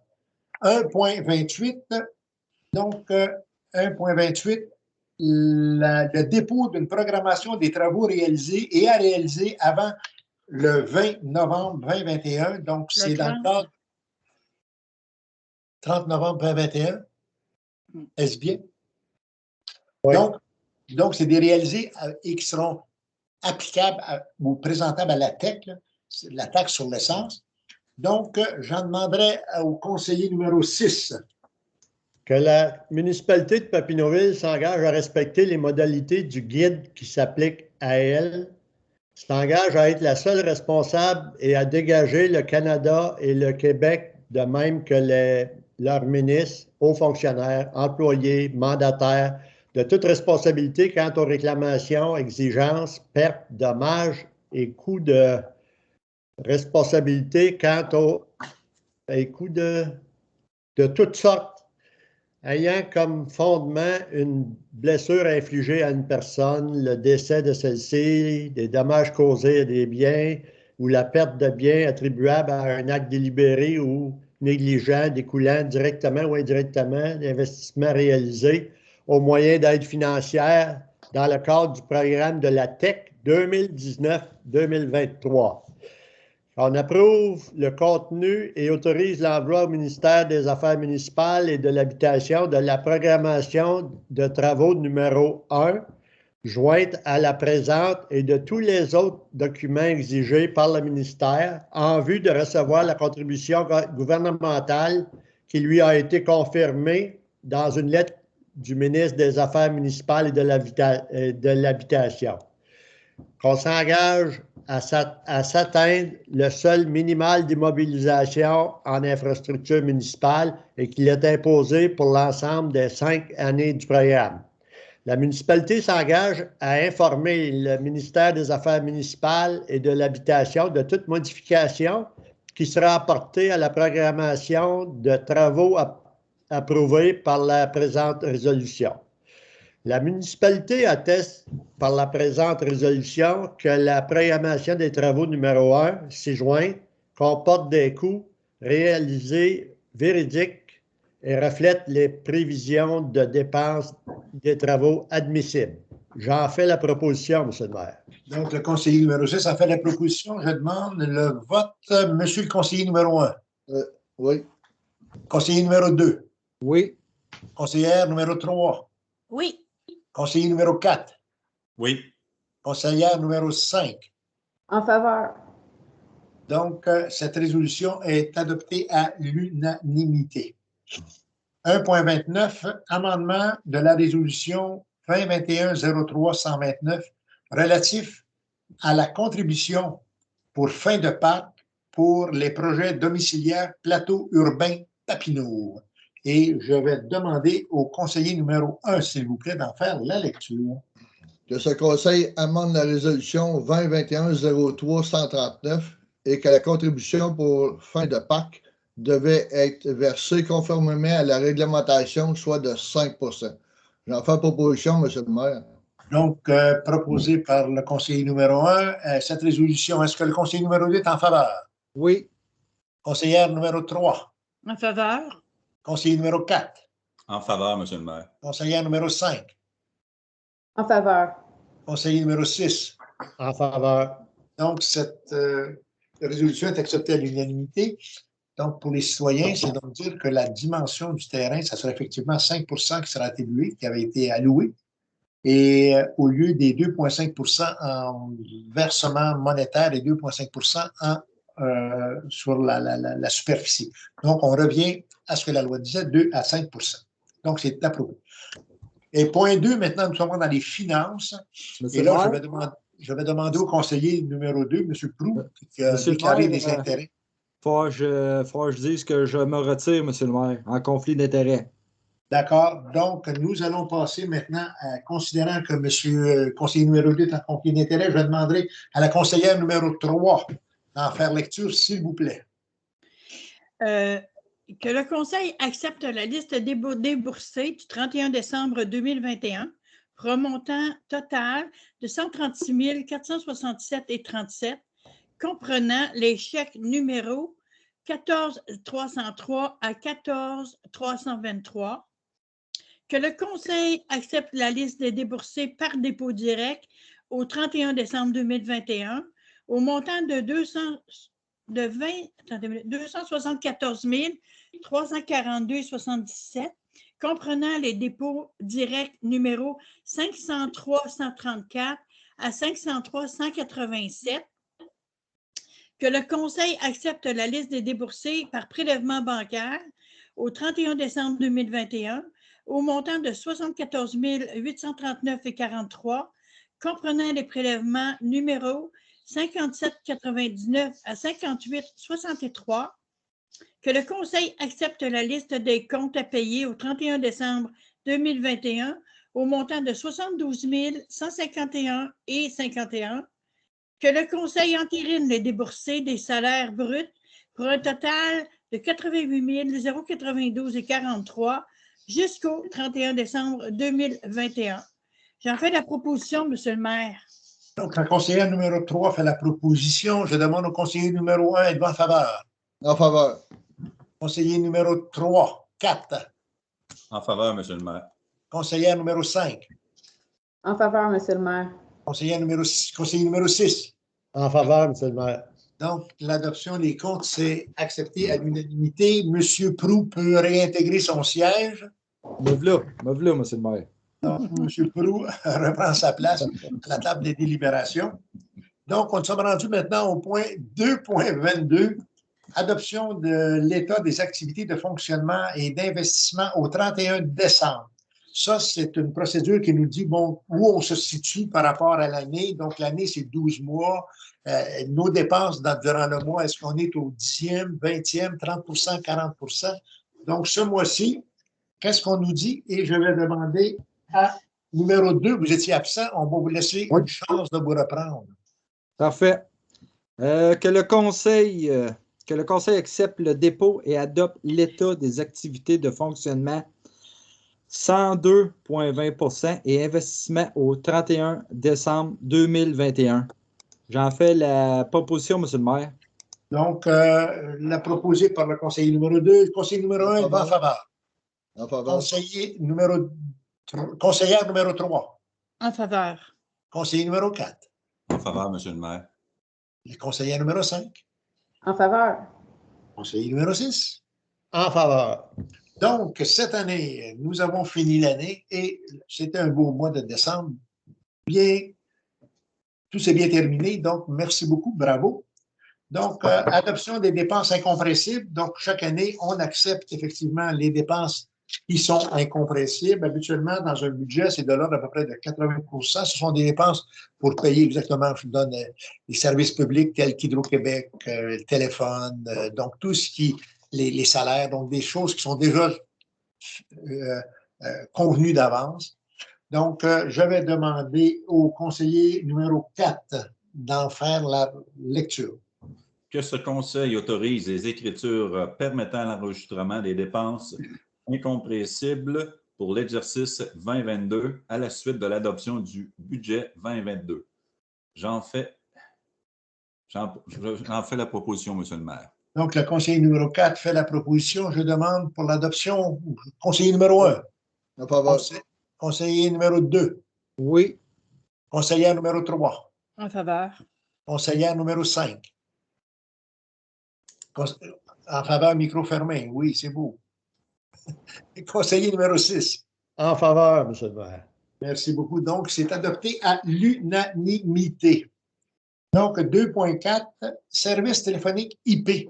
1.28. Donc, 1.28. Le dépôt d'une programmation des travaux réalisés et à réaliser avant le 20 novembre 2021. Donc, c'est dans le cadre 30 novembre 2021. Est-ce bien? Oui. Donc, c'est des réalisés et qui seront applicables ou présentables à la TEC, la taxe sur l'essence. Donc, j'en demanderai au conseiller numéro 6. Que la municipalité de Papineauville s'engage à respecter les modalités du guide qui s'applique à elle, s'engage à être la seule responsable et à dégager le Canada et le Québec, de même que leurs ministres, hauts fonctionnaires, employés, mandataires, de toute responsabilité quant aux réclamations, exigences, pertes, dommages et coûts de responsabilité quant aux coûts de toutes sortes, ayant comme fondement une blessure infligée à une personne, le décès de celle-ci, des dommages causés à des biens ou la perte de biens attribuables à un acte délibéré ou négligent découlant directement ou indirectement d'investissements réalisés au moyen d'aide financière dans le cadre du programme de la TEC 2019-2023. On approuve le contenu et autorise l'envoi au ministère des Affaires municipales et de l'Habitation de la programmation de travaux numéro 1, jointe à la présente et de tous les autres documents exigés par le ministère en vue de recevoir la contribution gouvernementale qui lui a été confirmée dans une lettre du ministre des Affaires municipales et de l'Habitation. Qu'on s'engage à s'atteindre le seuil minimal d'immobilisation en infrastructure municipale et qu'il est imposé pour l'ensemble des 5 années du programme. La municipalité s'engage à informer le ministère des Affaires municipales et de l'Habitation de toute modification qui sera apportée à la programmation de travaux approuvés par la présente résolution. La municipalité atteste par la présente résolution que la programmation des travaux numéro 1, ci-joint, comporte des coûts réalisés véridiques et reflète les prévisions de dépenses des travaux admissibles. J'en fais la proposition, M. le maire. Donc, le conseiller numéro 6 a fait la proposition. Je demande le vote. Monsieur le conseiller numéro 1. Oui. Conseiller numéro 2. Oui. Conseillère numéro 3. Oui. Conseiller numéro 4. Oui. Conseillère numéro 5. En faveur. Donc, cette résolution est adoptée à l'unanimité. 1.29, amendement de la résolution 2021-03-129 relatif à la contribution pour fin de Pâques pour les projets domiciliaires plateau urbain Papineau. Et je vais demander au conseiller numéro 1, s'il vous plaît, d'en faire la lecture. Que ce conseil amende la résolution 2021-03-139 et que la contribution pour fin de Pâques devait être versée conformément à la réglementation, soit de 5 %. J'en fais proposition, M. le maire. Donc, proposé par le conseiller numéro 1, cette résolution, est-ce que le conseiller numéro 2 est en faveur? Oui. Conseillère numéro 3. En faveur. Conseiller numéro 4. En faveur, M. le maire. Conseillère numéro 5. En faveur. Conseiller numéro 6. En faveur. Donc, cette résolution est acceptée à l'unanimité. Donc, pour les citoyens, c'est donc dire que la dimension du terrain, ça sera effectivement 5 % qui sera attribué, qui avait été alloué, et au lieu des 2,5 % en versement monétaire et 2,5 % sur la superficie. Donc, on revient à ce que la loi disait, 2 à 5 %. Donc, c'est approuvé. Et point 2, maintenant, nous sommes dans les finances. Monsieur Et là, le maire, je vais demander au conseiller numéro 2, M. Proulx, qui a Monsieur le déclaré maire, des intérêts. faut que je dise que je me retire, M. le maire, en conflit d'intérêts. D'accord. Donc, nous allons passer maintenant à, considérant que M. conseiller numéro 2 est en conflit d'intérêts, je demanderai à la conseillère numéro 3 d'en faire lecture, s'il vous plaît. Que le Conseil accepte la liste déboursée du 31 décembre 2021 pour un montant total de 136 467,37 comprenant les chèques numéros 14 303 à 14 323. Que le Conseil accepte la liste des déboursés par dépôt direct au 31 décembre 2021 au montant de 274 342,77, comprenant les dépôts directs numéro 503-134 à 503-187. Que le Conseil accepte la liste des déboursés par prélèvement bancaire au 31 décembre 2021 au montant de 74 839,43, comprenant les prélèvements numéro 57,99 à 58,63. Que le Conseil accepte la liste des comptes à payer au 31 décembre 2021 au montant de 72 151,51. Que le Conseil entérine les déboursés des salaires bruts pour un total de 88 092,43 jusqu'au 31 décembre 2021. J'en fais la proposition, M. le maire. Donc, la conseillère numéro 3 fait la proposition. Je demande au conseiller numéro 1, êtes-vous en faveur? En faveur. Conseiller numéro 3, 4. En faveur, M. le maire. Conseillère numéro 5. En faveur, M. le maire. Conseiller numéro 6. En faveur, M. le maire. Donc, l'adoption des comptes, c'est accepté à l'unanimité. M. Proulx peut réintégrer son siège. Me v'là, M. le maire. Donc, M. Proulx reprend sa place à la table des délibérations. Donc, on sommes rendus maintenant au point 2.22, adoption de l'état des activités de fonctionnement et d'investissement au 31 décembre. Ça, c'est une procédure qui nous dit, bon, où on se situe par rapport à l'année. Donc, l'année, c'est 12 mois. Nos dépenses durant le mois, est-ce qu'on est au 10e, 20e, 30 40 Donc, ce mois-ci, qu'est-ce qu'on nous dit? Et je vais demander à numéro 2, vous étiez absent, on va vous laisser une chance de vous reprendre. Parfait. Que le conseil accepte le dépôt et adopte l'état des activités de fonctionnement 102,20 et investissement au 31 décembre 2021. J'en fais la proposition, M. le maire. Donc, la proposée par le conseiller numéro 2, le conseiller numéro 1, il va en faveur. En faveur. Conseillère numéro 3. En faveur. Conseiller numéro 4. En faveur, M. le maire. Le conseiller numéro 5. En faveur. Conseiller numéro 6. En faveur. Donc, cette année, nous avons fini l'année et c'était un beau mois de décembre. Tout s'est bien terminé, donc merci beaucoup, bravo. Donc, adoption des dépenses incompressibles. Donc, chaque année, on accepte effectivement les dépenses qui sont incompressibles. Habituellement, dans un budget, c'est de l'ordre à peu près de 80 %. Ce sont des dépenses pour payer exactement, je vous donne les services publics tels qu'Hydro-Québec, le téléphone, donc tout ce qui, les salaires, donc des choses qui sont déjà convenues d'avance. Donc, je vais demander au conseiller numéro 4 d'en faire la lecture. Que ce conseil autorise les écritures permettant l'enregistrement des dépenses incompressibles pour l'exercice 2022 à la suite de l'adoption du budget 2022. J'en fais la proposition, M. le maire. Donc, le conseiller numéro 4 fait la proposition. Je demande pour l'adoption. Conseiller numéro 1. En faveur. Conseiller numéro 2. Oui. Conseillère numéro 3. En faveur. Conseillère numéro 5. En faveur, micro fermé. Oui, c'est beau. Conseiller numéro 6. En faveur, M. le maire. Merci beaucoup. Donc, c'est adopté à l'unanimité. Donc, 2.4, service téléphonique IP.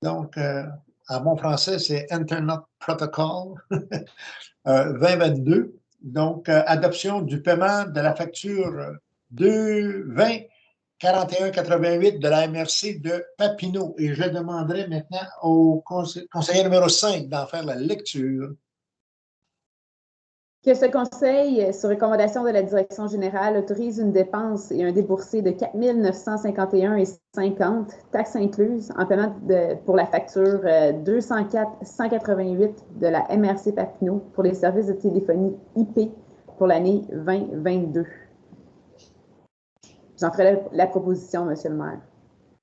Donc, en bon français, c'est Internet Protocol 2022. Donc, adoption du paiement de la facture 20-41-88 de la MRC de Papineau. Et je demanderai maintenant au conseiller numéro 5 d'en faire la lecture. Que ce conseil, sur recommandation de la direction générale, autorise une dépense et un déboursé de 4 951,50 taxes incluses en paiement pour la facture 204-188 de la MRC Papineau pour les services de téléphonie IP pour l'année 2022. J'en ferai la proposition, M. le maire.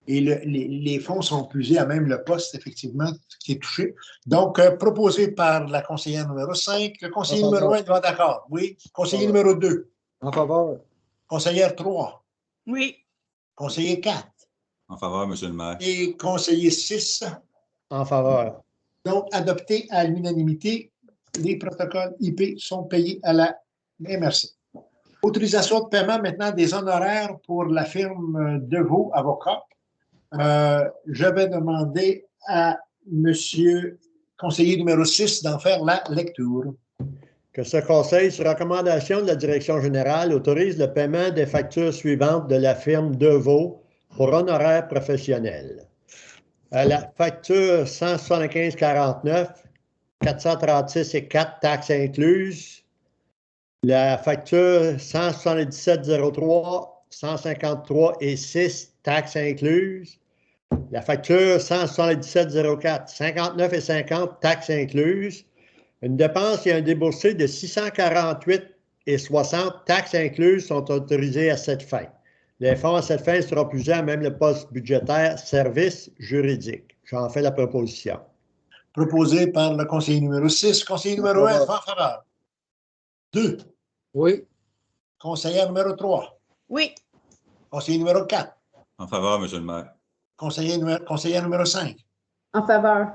Et les fonds sont puisés à même le poste, effectivement, qui est touché. Donc, proposé par la conseillère numéro 5. Le conseiller numéro 1 doit d'accord. Oui. Conseiller numéro 2. En faveur. Conseillère 3. Oui. Conseiller 4. En faveur, M. le maire. Et conseiller 6. En faveur. Donc, adopté à l'unanimité, les protocoles IP sont payés à la MRC. Autorisation de paiement maintenant des honoraires pour la firme Deveau Avocats. Je vais demander à M. conseiller numéro 6 d'en faire la lecture. Que ce conseil, sur recommandation de la direction générale, autorise le paiement des factures suivantes de la firme Deveau pour honoraires professionnels. La facture 175,49, 436,4 taxes incluses. La facture 177,03, 153,6 taxes incluses. La facture 177,04, 59,50 taxes incluses. Une dépense et un déboursé de 648,60 taxes incluses sont autorisés à cette fin. Les fonds à cette fin seront puisés à même le poste budgétaire service juridique. J'en fais la proposition. Proposé par le conseiller numéro 6. Conseiller numéro 1, en faveur. 2. Oui. Conseillère numéro 3. Oui. Conseiller numéro 4. En faveur, M. le maire. Conseillère numéro 5. En faveur.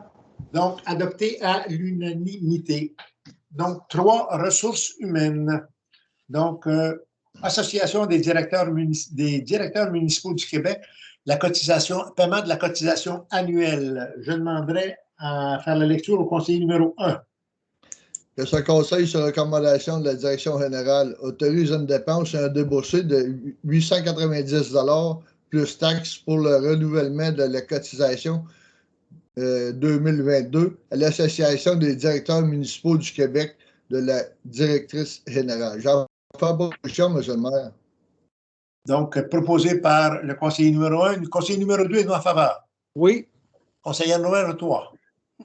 Donc, adopté à l'unanimité. Donc, 3, ressources humaines. Donc, Association des directeurs municipaux du Québec, paiement de la cotisation annuelle. Je demanderai à faire la lecture au conseiller numéro 1. Que ce conseil, sur recommandation de la direction générale, autorise une dépense et un déboursé de 890 $ plus taxes pour le renouvellement de la cotisation 2022 à l'Association des directeurs municipaux du Québec de la directrice générale. J'en fais proposition, M. le maire. Donc, proposé par le conseiller numéro 1. Le conseiller numéro 2 est en faveur. Oui. Conseillère numéro 3.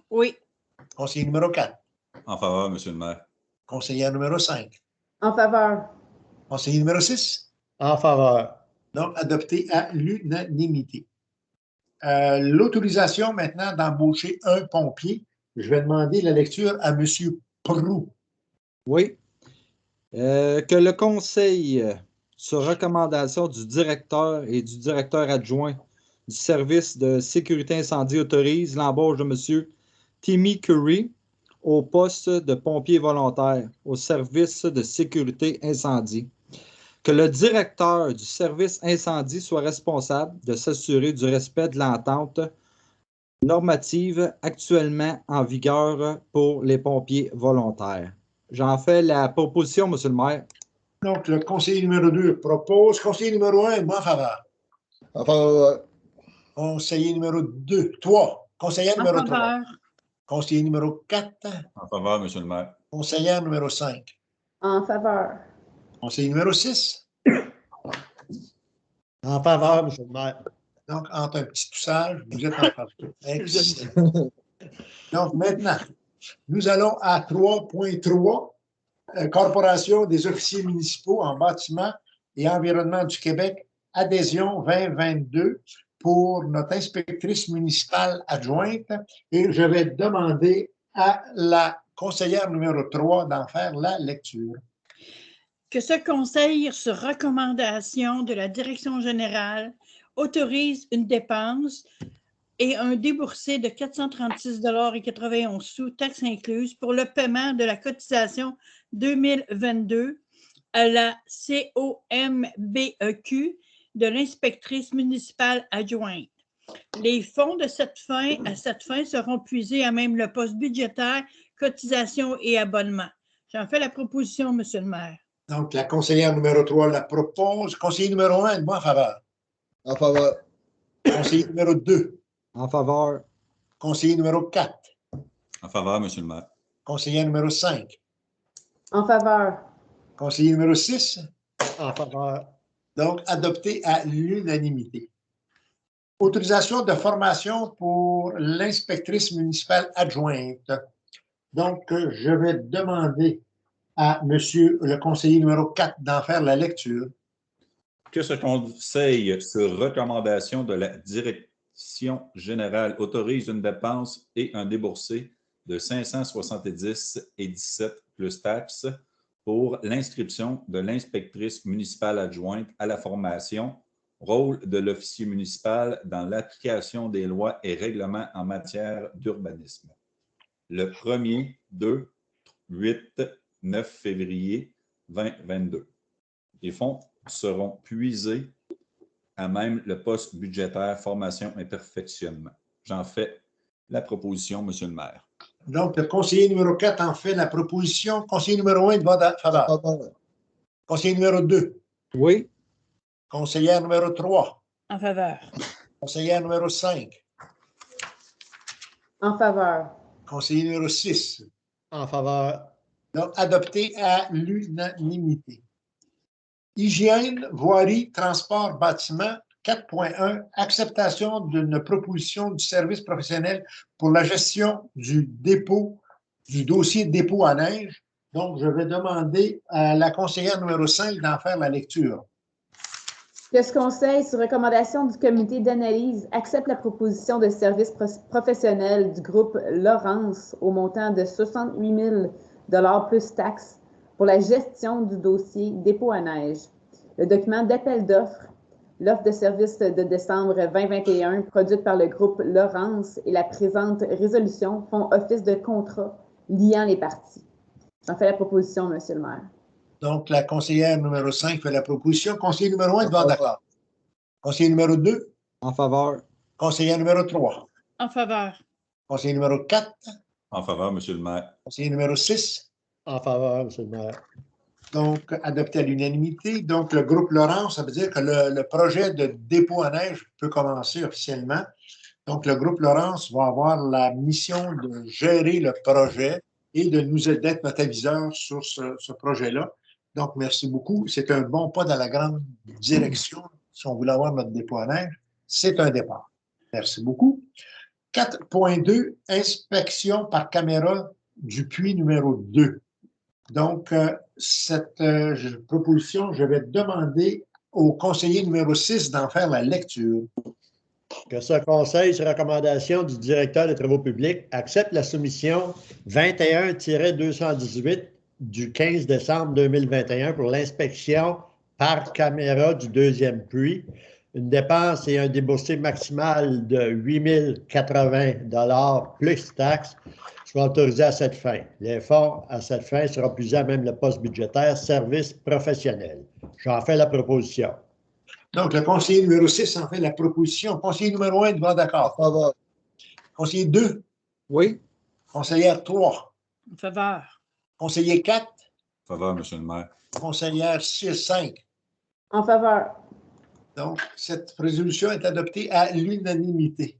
Oui. Conseiller numéro 4. En faveur, M. le maire. Conseillère numéro 5. En faveur. Conseiller numéro 6. En faveur. Donc, adopté à l'unanimité. L'autorisation maintenant d'embaucher un pompier. Je vais demander la lecture à M. Proulx. Oui. Que le conseil, sur recommandation du directeur et du directeur adjoint du service de sécurité incendie, autorise l'embauche de M. Timmy Curry au poste de pompier volontaire au service de sécurité incendie. Que le directeur du service incendie soit responsable de s'assurer du respect de l'entente normative actuellement en vigueur pour les pompiers volontaires. J'en fais la proposition, M. le maire. Donc, le conseiller numéro 2 propose. Conseiller numéro 1 est en faveur. En faveur. Conseiller numéro 2. 3. Conseillère En numéro 3. faveur. Conseiller numéro 4. En faveur, M. le maire. Conseillère numéro 5. En faveur. Conseiller numéro 6. En faveur, M. le maire. Donc, entre un petit toussage, vous êtes en faveur. Excellent. Donc, maintenant, nous allons à 3.3, Corporation des officiers municipaux en bâtiment et environnement du Québec, adhésion 2022 pour notre inspectrice municipale adjointe. Et je vais demander à la conseillère numéro 3 d'en faire la lecture. Que ce conseil, sur recommandation de la direction générale, autorise une dépense et un déboursé de 436,91 $, taxes incluses, pour le paiement de la cotisation 2022 à la COMBEQ de l'inspectrice municipale adjointe. Les fonds de cette fin seront puisés à même le poste budgétaire, cotisation et abonnement. J'en fais la proposition, M. le maire. Donc, la conseillère numéro 3 la propose. Conseiller numéro 1, êtes-vous en faveur? En faveur. Conseiller numéro 2. En faveur. Conseiller numéro 4. En faveur, M. le maire. Conseiller numéro 5. En faveur. Conseiller numéro 6. En faveur. Donc, adopté à l'unanimité. Autorisation de formation pour l'inspectrice municipale adjointe. Donc, je vais demander à monsieur le conseiller numéro 4 d'en faire la lecture. Que ce conseil, sur recommandation de la direction générale, autorise une dépense et un déboursé de 570,17 $ plus taxes pour l'inscription de l'inspectrice municipale adjointe à la formation, rôle de l'officier municipal dans l'application des lois et règlements en matière d'urbanisme. Le 1er, 2, 8, 9 février 2022. Les fonds seront puisés à même le poste budgétaire formation et perfectionnement. J'en fais la proposition, M. le maire. Donc, le conseiller numéro 4 en fait la proposition. Conseiller numéro 1, il va en faveur. Conseiller numéro 2. Oui. Conseillère numéro 3. En faveur. Conseillère numéro 5. En faveur. Conseiller numéro 6. En faveur. Donc, adopté à l'unanimité. Hygiène, voirie, transport, bâtiment, 4.1, acceptation d'une proposition du service professionnel pour la gestion du dossier de dépôt à neige. Donc, je vais demander à la conseillère numéro 5 d'en faire la lecture. Que ce conseil, sur recommandation du comité d'analyse, accepte la proposition de service professionnel du groupe Laurence au montant de 68 000 $ plus taxes pour la gestion du dossier dépôt à neige. Le document d'appel d'offres, l'offre de service de décembre 2021 produite par le groupe Laurence et la présente résolution font office de contrat liant les parties. J'en fais la proposition, Monsieur le maire. Donc, la conseillère numéro 5 fait la proposition. Conseiller numéro 1 est d'accord. Conseiller numéro 2. En faveur. Conseiller numéro 3. En faveur. Conseiller numéro 4. En faveur, Monsieur le maire. Conseiller numéro 6. En faveur, M. le maire. Donc, adopté à l'unanimité. Donc, le groupe Laurence, ça veut dire que le projet de dépôt à neige peut commencer officiellement. Donc, le groupe Laurence va avoir la mission de gérer le projet et de nous aider d'être notre aviseur sur ce projet-là. Donc, merci beaucoup. C'est un bon pas dans la grande direction. Si on voulait avoir notre dépôt à neige, c'est un départ. Merci beaucoup. 4.2, inspection par caméra du puits numéro 2. Donc, cette proposition, je vais demander au conseiller numéro 6 d'en faire la lecture. Que ce conseil, sur recommandation du directeur des travaux publics, accepte la soumission 21-218 du 15 décembre 2021 pour l'inspection par caméra du deuxième puits. Une dépense et un déboursé maximal de 8 080 plus taxes seront autorisés à cette fin. Les fonds à cette fin seront puisés à même le poste budgétaire services professionnels. J'en fais la proposition. Donc, le conseiller numéro 6 en fait la proposition. Conseiller numéro 1 est d'accord. En faveur. Conseiller 2. Oui. Conseillère 3. En faveur. Conseiller 4. En faveur, Monsieur le maire. Conseillère 6, 5. En faveur. Donc, cette résolution est adoptée à l'unanimité.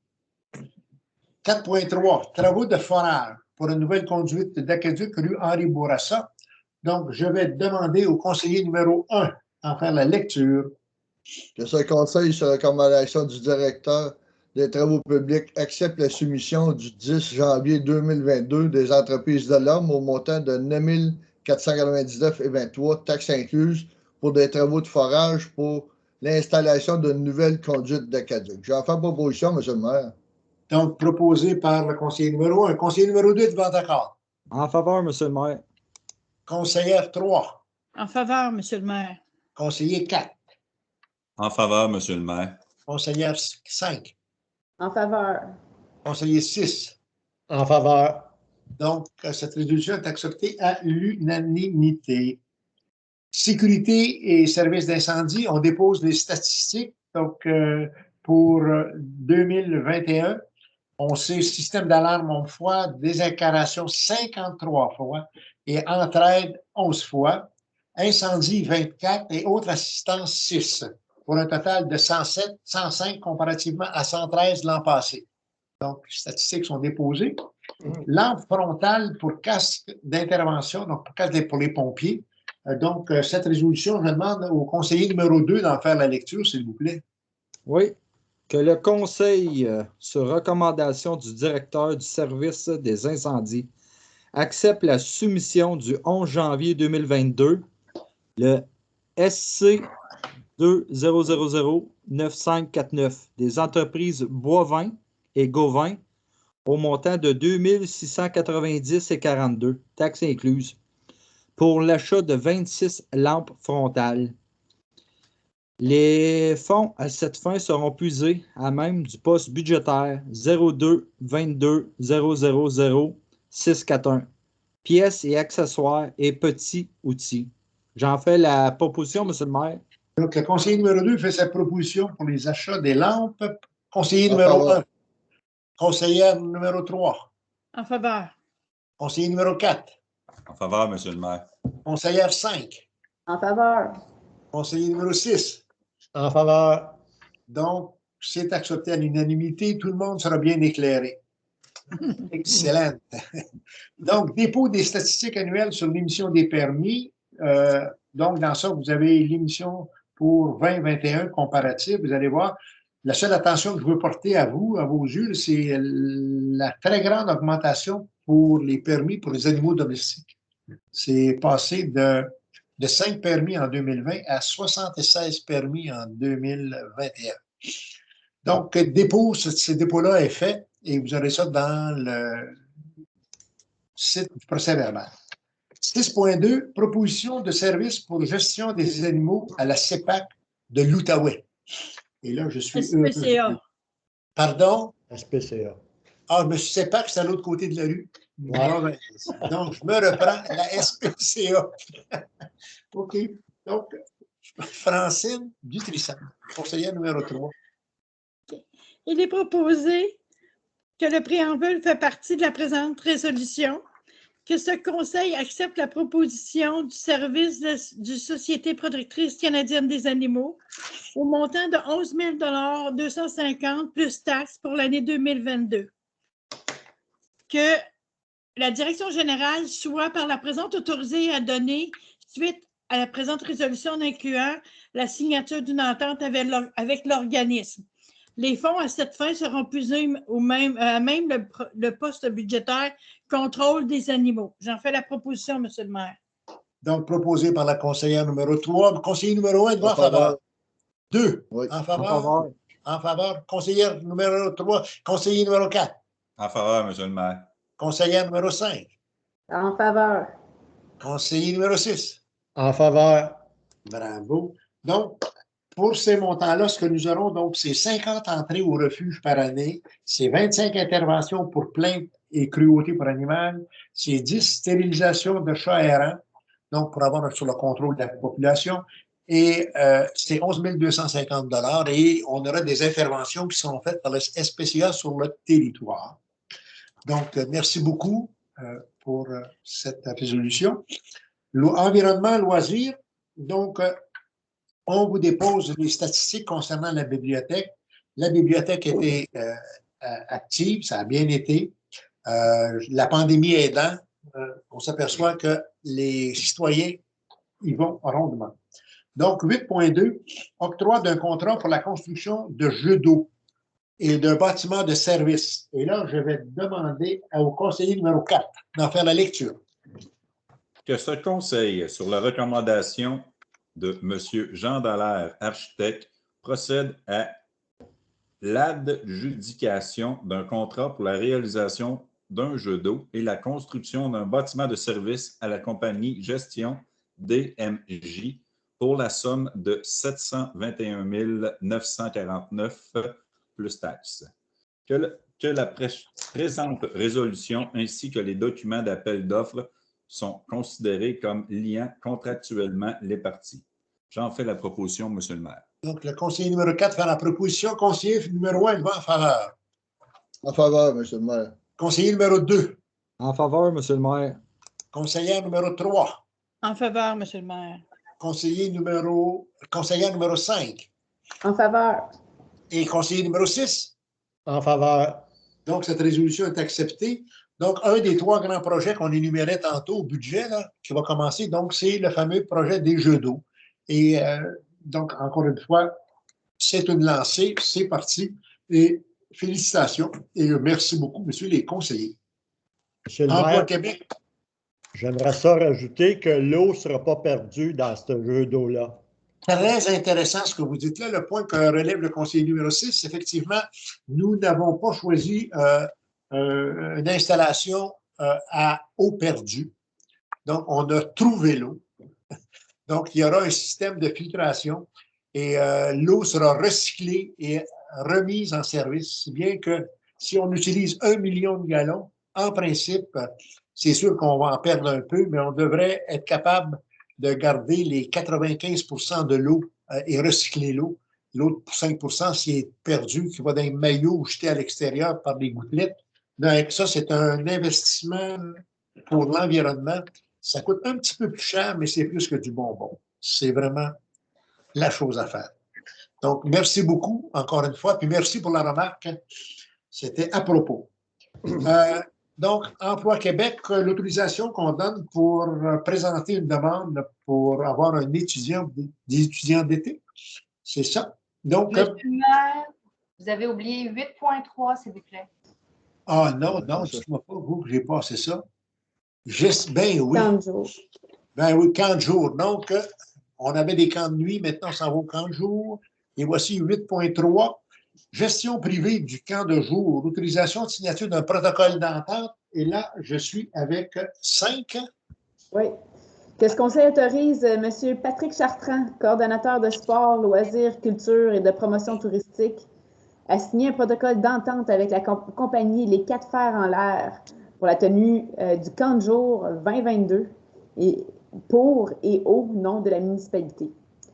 4.3, travaux de forage pour une nouvelle conduite d'aqueduc rue Henri Bourassa. Donc, je vais demander au conseiller numéro 1 d'en faire la lecture. Que ce conseil, sur recommandation du directeur des travaux publics, accepte la soumission du 10 janvier 2022 des entreprises de l'homme au montant de 9 499,23 taxes incluses pour des travaux de forage pour l'installation d'une nouvelle conduite d'aqueduc. J'en fais proposition, M. le maire. Donc, proposé par le conseiller numéro 1. Conseiller numéro 2 est d'accord. En faveur, M. le maire. Conseillère 3. En faveur, Monsieur le maire. Conseiller 4. En faveur, Monsieur le maire. Conseillère 5. En faveur. Conseiller 6. En faveur. Donc, cette résolution est acceptée à l'unanimité. Sécurité et services d'incendie, on dépose les statistiques. Donc, pour 2021, on sait système d'alarme 11 fois, désincarnation 53 fois et entraide 11 fois, incendie 24 et autres assistances 6, pour un total de 105 comparativement à 113 l'an passé. Donc, les statistiques sont déposées. Lampe frontale pour casque d'intervention, donc pour casque pour les pompiers. Donc, cette résolution, je demande au conseiller numéro 2 d'en faire la lecture, s'il vous plaît. Oui. Que le conseil, sur recommandation du directeur du service des incendies, accepte la soumission du 11 janvier 2022, le SC 20009549 des entreprises Boivin et Gauvin au montant de 2 690,42, taxes incluses, pour l'achat de 26 lampes frontales. Les fonds à cette fin seront puisés à même du poste budgétaire 02 22 000 641, pièces et accessoires et petits outils. J'en fais la proposition, M. le maire. Donc, le conseiller numéro 2 fait sa proposition pour les achats des lampes. Conseiller numéro 1. Conseillère numéro 3. En faveur. Conseiller numéro 4. En faveur, Monsieur le maire. Conseillère 5. En faveur. Conseiller numéro 6. En faveur. Donc, c'est accepté à l'unanimité. Tout le monde sera bien éclairé. Excellent. Donc, dépôt des statistiques annuelles sur l'émission des permis. Donc, dans ça, vous avez l'émission pour 2021 comparative. Vous allez voir, la seule attention que je veux porter à vous, à vos yeux, c'est la très grande augmentation pour les permis pour les animaux domestiques. C'est passé de 5 permis en 2020 à 76 permis en 2021. Donc, ce dépôt-là est fait et vous aurez ça dans le site du procès-verbal. 6.2, proposition de service pour gestion des animaux à la CEPAC de l'Outaouais. Et là, je suis heureux. SPCA. Pardon? SPCA. Ah, je me suis séparé que c'est à l'autre côté de la rue. Ouais. Bon, ben, donc, je me reprends la SPCA. OK. Donc, Francine Dutrissan, conseillère numéro 3. Il est proposé que le préambule fait partie de la présente résolution, que ce conseil accepte la proposition du service du Société productrice canadienne des animaux au montant de 11 250 plus taxes pour l'année 2022. Que la direction générale soit par la présente autorisée à donner suite à la présente résolution en incluant la signature d'une entente avec l'organisme. Les fonds à cette fin seront puisés même le poste budgétaire contrôle des animaux. J'en fais la proposition, M. le maire. Donc, proposé par la conseillère numéro 3. Conseiller numéro 1, en faveur. 2, Oui. en faveur. En faveur. Conseillère numéro 3. Conseiller numéro 4. En faveur, M. le maire. Conseillère numéro 5. En faveur. Conseiller numéro 6. En faveur. Bravo. Donc, pour ces montants-là, ce que nous aurons, donc, c'est 50 entrées au refuge par année, c'est 25 interventions pour plainte et cruauté pour animal, c'est 10 stérilisations de chats errants, donc pour avoir sur le contrôle de la population, et c'est 11 250 $ et on aura des interventions qui sont faites par le SPCA sur le territoire. Donc, merci beaucoup pour cette résolution. Environnement, loisirs, donc, on vous dépose les statistiques concernant la bibliothèque. La bibliothèque était active, ça a bien été. La pandémie aidant, on s'aperçoit que les citoyens y vont rondement. Donc, 8.2, octroi d'un contrat pour la construction de jeux d'eau et d'un bâtiment de service. Et là, je vais demander au conseiller numéro 4 d'en faire la lecture. Que ce conseil, sur la recommandation de M. Jean Dallaire, architecte, procède à l'adjudication d'un contrat pour la réalisation d'un jeu d'eau et la construction d'un bâtiment de service à la compagnie Gestion DMJ pour la somme de 721 949 plus taxes. Que la présente résolution ainsi que les documents d'appel d'offres sont considérés comme liant contractuellement les parties. J'en fais la proposition, M. le maire. Donc, le conseiller numéro 4 fait la proposition. Conseiller numéro 1, il va en faveur. En faveur, M. le maire. Conseiller numéro 2. En faveur, M. le maire. Conseillère numéro 3. En faveur, M. le maire. Conseillère numéro 5. En faveur. Et conseiller numéro 6. En faveur. Donc, cette résolution est acceptée. Donc, un des 3 grands projets qu'on énumérait tantôt au budget, là, qui va commencer, donc, c'est le fameux projet des jeux d'eau. Et donc, encore une fois, c'est une lancée, c'est parti. Et félicitations et merci beaucoup, messieurs les conseillers. Monsieur le Emploi maire, Québec. j'aimerais ça rajouter que l'eau ne sera pas perdue dans ce jeu d'eau-là. Très intéressant ce que vous dites là. Le point que relève le conseiller numéro 6, effectivement, nous n'avons pas choisi une installation à eau perdue. Donc, on a trouvé l'eau. Donc, il y aura un système de filtration et l'eau sera recyclée et remise en service, si bien que si on utilise 1 million de gallons, en principe, c'est sûr qu'on va en perdre un peu, mais on devrait être capable de garder les 95% de l'eau et recycler l'eau. L'autre 5%, s'il est perdu, qui va dans les maillots ou jeté à l'extérieur par des gouttelettes. Donc, ça, c'est un investissement pour l'environnement. Ça coûte un petit peu plus cher, mais c'est plus que du bonbon. C'est vraiment la chose à faire. Donc, merci beaucoup, encore une fois, puis merci pour la remarque. C'était à propos. Donc, Emploi Québec, l'autorisation qu'on donne pour présenter une demande pour avoir un étudiant, des étudiants d'été. C'est ça. Donc, Monsieur le maire, vous avez oublié 8.3, s'il vous plaît. Ah non, dites-moi pas, vous, que j'ai passé ça. Ben oui. 40 jours. Ben oui, 40 jours. Donc, on avait des camps de nuit, maintenant, ça va aux camps de jour. Et voici 8.3. Gestion privée du camp de jour, autorisation de signature d'un protocole d'entente. Et là, je suis avec 5. Oui. Que ce conseil autorise M. Patrick Chartrand, coordonnateur de sport, loisirs, culture et de promotion touristique, à signer un protocole d'entente avec la compagnie Les 4 Fers en l'air pour la tenue du camp de jour 2022 et pour et au nom de la municipalité.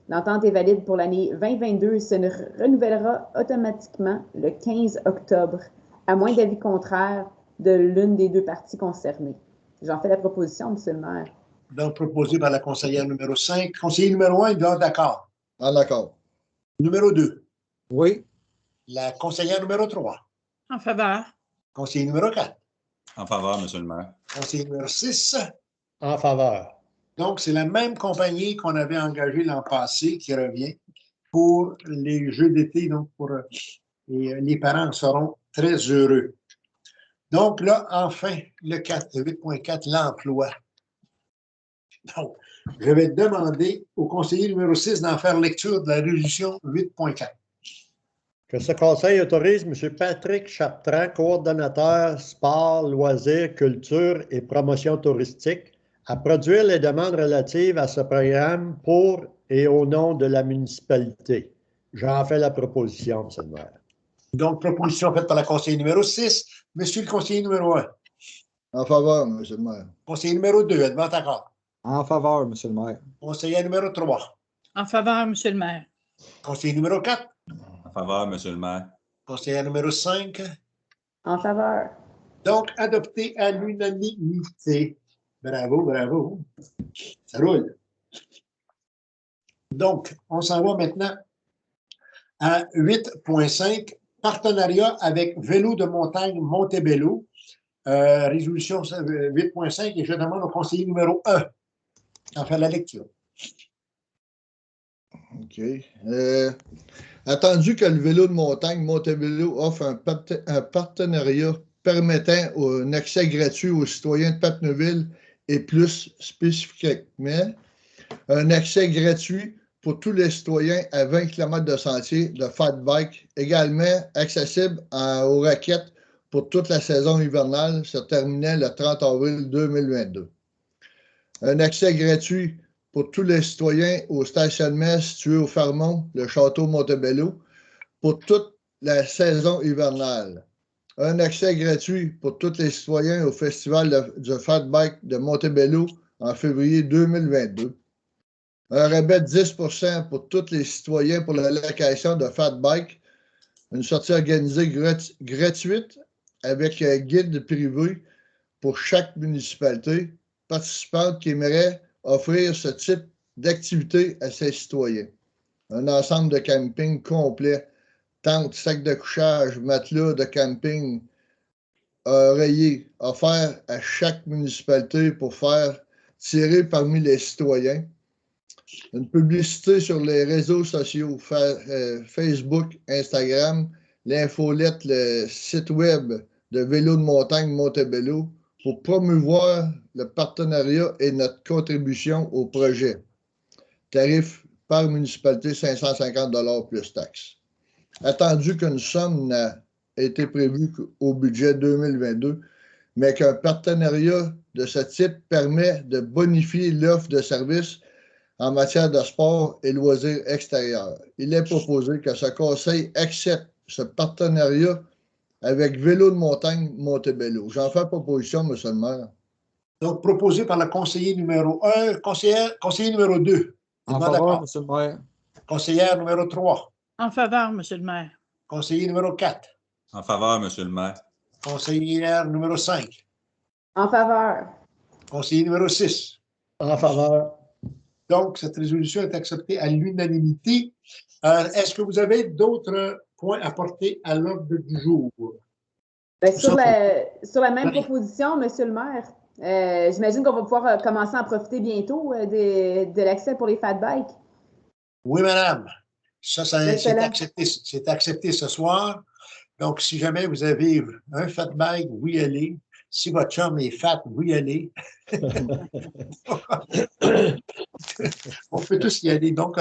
L'entente est valide pour l'année 2022 et se renouvellera automatiquement le 15 octobre, à moins d'avis contraire de l'une des deux parties concernées. J'en fais la proposition, M. le maire. Donc, proposé par la conseillère numéro 5. Conseiller numéro 1, d'accord. En accord. Numéro 2, Oui. la conseillère numéro 3. En faveur. Conseiller numéro 4. En faveur, Monsieur le maire. Conseiller numéro 6. En faveur. Donc, c'est la même compagnie qu'on avait engagée l'an passé qui revient pour les jeux d'été. Donc, et les parents seront très heureux. Donc, là, enfin, le 8.4, l'emploi. Donc, je vais demander au conseiller numéro 6 d'en faire lecture de la résolution 8.4. Que ce conseil autorise M. Patrick Chartrand, coordonnateur sport, loisirs, culture et promotion touristique, à produire les demandes relatives à ce programme pour et au nom de la municipalité. J'en fais la proposition, M. le maire. Donc, proposition faite par la conseillère numéro 6. Monsieur le conseiller numéro 1. En faveur, M. le maire. Conseiller numéro 2, êtes-vous d'accord? En faveur, M. le maire. Conseiller numéro 3. En faveur, M. le maire. Conseiller numéro 4. En faveur, Monsieur le maire. Conseiller numéro 5. En faveur. Donc, adopté à l'unanimité. Bravo, bravo. Ça roule. Donc, on s'en va maintenant à 8.5, partenariat avec Vélo de montagne Montebello. Résolution 8.5, et je demande au conseiller numéro 1 d'en faire la lecture. OK. Attendu que le vélo de montagne Montebello offre un partenariat permettant un accès gratuit aux citoyens de Papineauville et plus spécifiquement, un accès gratuit pour tous les citoyens à 20 km de sentier de fat bike, également accessible aux raquettes pour toute la saison hivernale, se terminant le 30 avril 2022. Un accès gratuit pour tous les citoyens au stationnement situé au Fermont, le château Montebello, pour toute la saison hivernale. Un accès gratuit pour tous les citoyens au festival du Fat Bike de Montebello en février 2022. Un rabais de 10% pour tous les citoyens pour la location de Fat Bike. Une sortie organisée gratuite avec un guide privé pour chaque municipalité participante qui aimerait offrir ce type d'activité à ses citoyens. Un ensemble de camping complet, tente, sac de couchage, matelas de camping, oreiller, offert à chaque municipalité pour faire tirer parmi les citoyens. Une publicité sur les réseaux sociaux, Facebook, Instagram, l'infolette, le site web de Vélo de montagne Montebello pour promouvoir le partenariat et notre contribution au projet. Tarif par municipalité, 550 $ plus taxes. Attendu qu'une somme n'a été prévue au budget 2022, mais qu'un partenariat de ce type permet de bonifier l'offre de services en matière de sport et loisirs extérieurs. Il est proposé que ce conseil accepte ce partenariat avec Vélo de montagne Montebello. J'en fais proposition, M. le maire. Donc, proposé par le conseiller numéro 1, conseiller numéro 2. En faveur, M. le maire. Conseillère numéro 3. En faveur, M. le maire. Conseiller numéro 4. En faveur, Monsieur le maire. Conseillère numéro 5. En faveur. Conseiller numéro 6. En faveur. Donc, cette résolution est acceptée à l'unanimité. Est-ce que vous avez d'autres points à porter à l'ordre du jour? Bien, sur la même proposition, M. le maire, j'imagine qu'on va pouvoir commencer à en profiter bientôt de l'accès pour les fat bikes. Oui, madame. Ça c'est accepté ce soir. Donc, si jamais vous avez un fat bike, vous y allez. Si votre chum est fat, vous y allez. On peut tous y aller. Donc,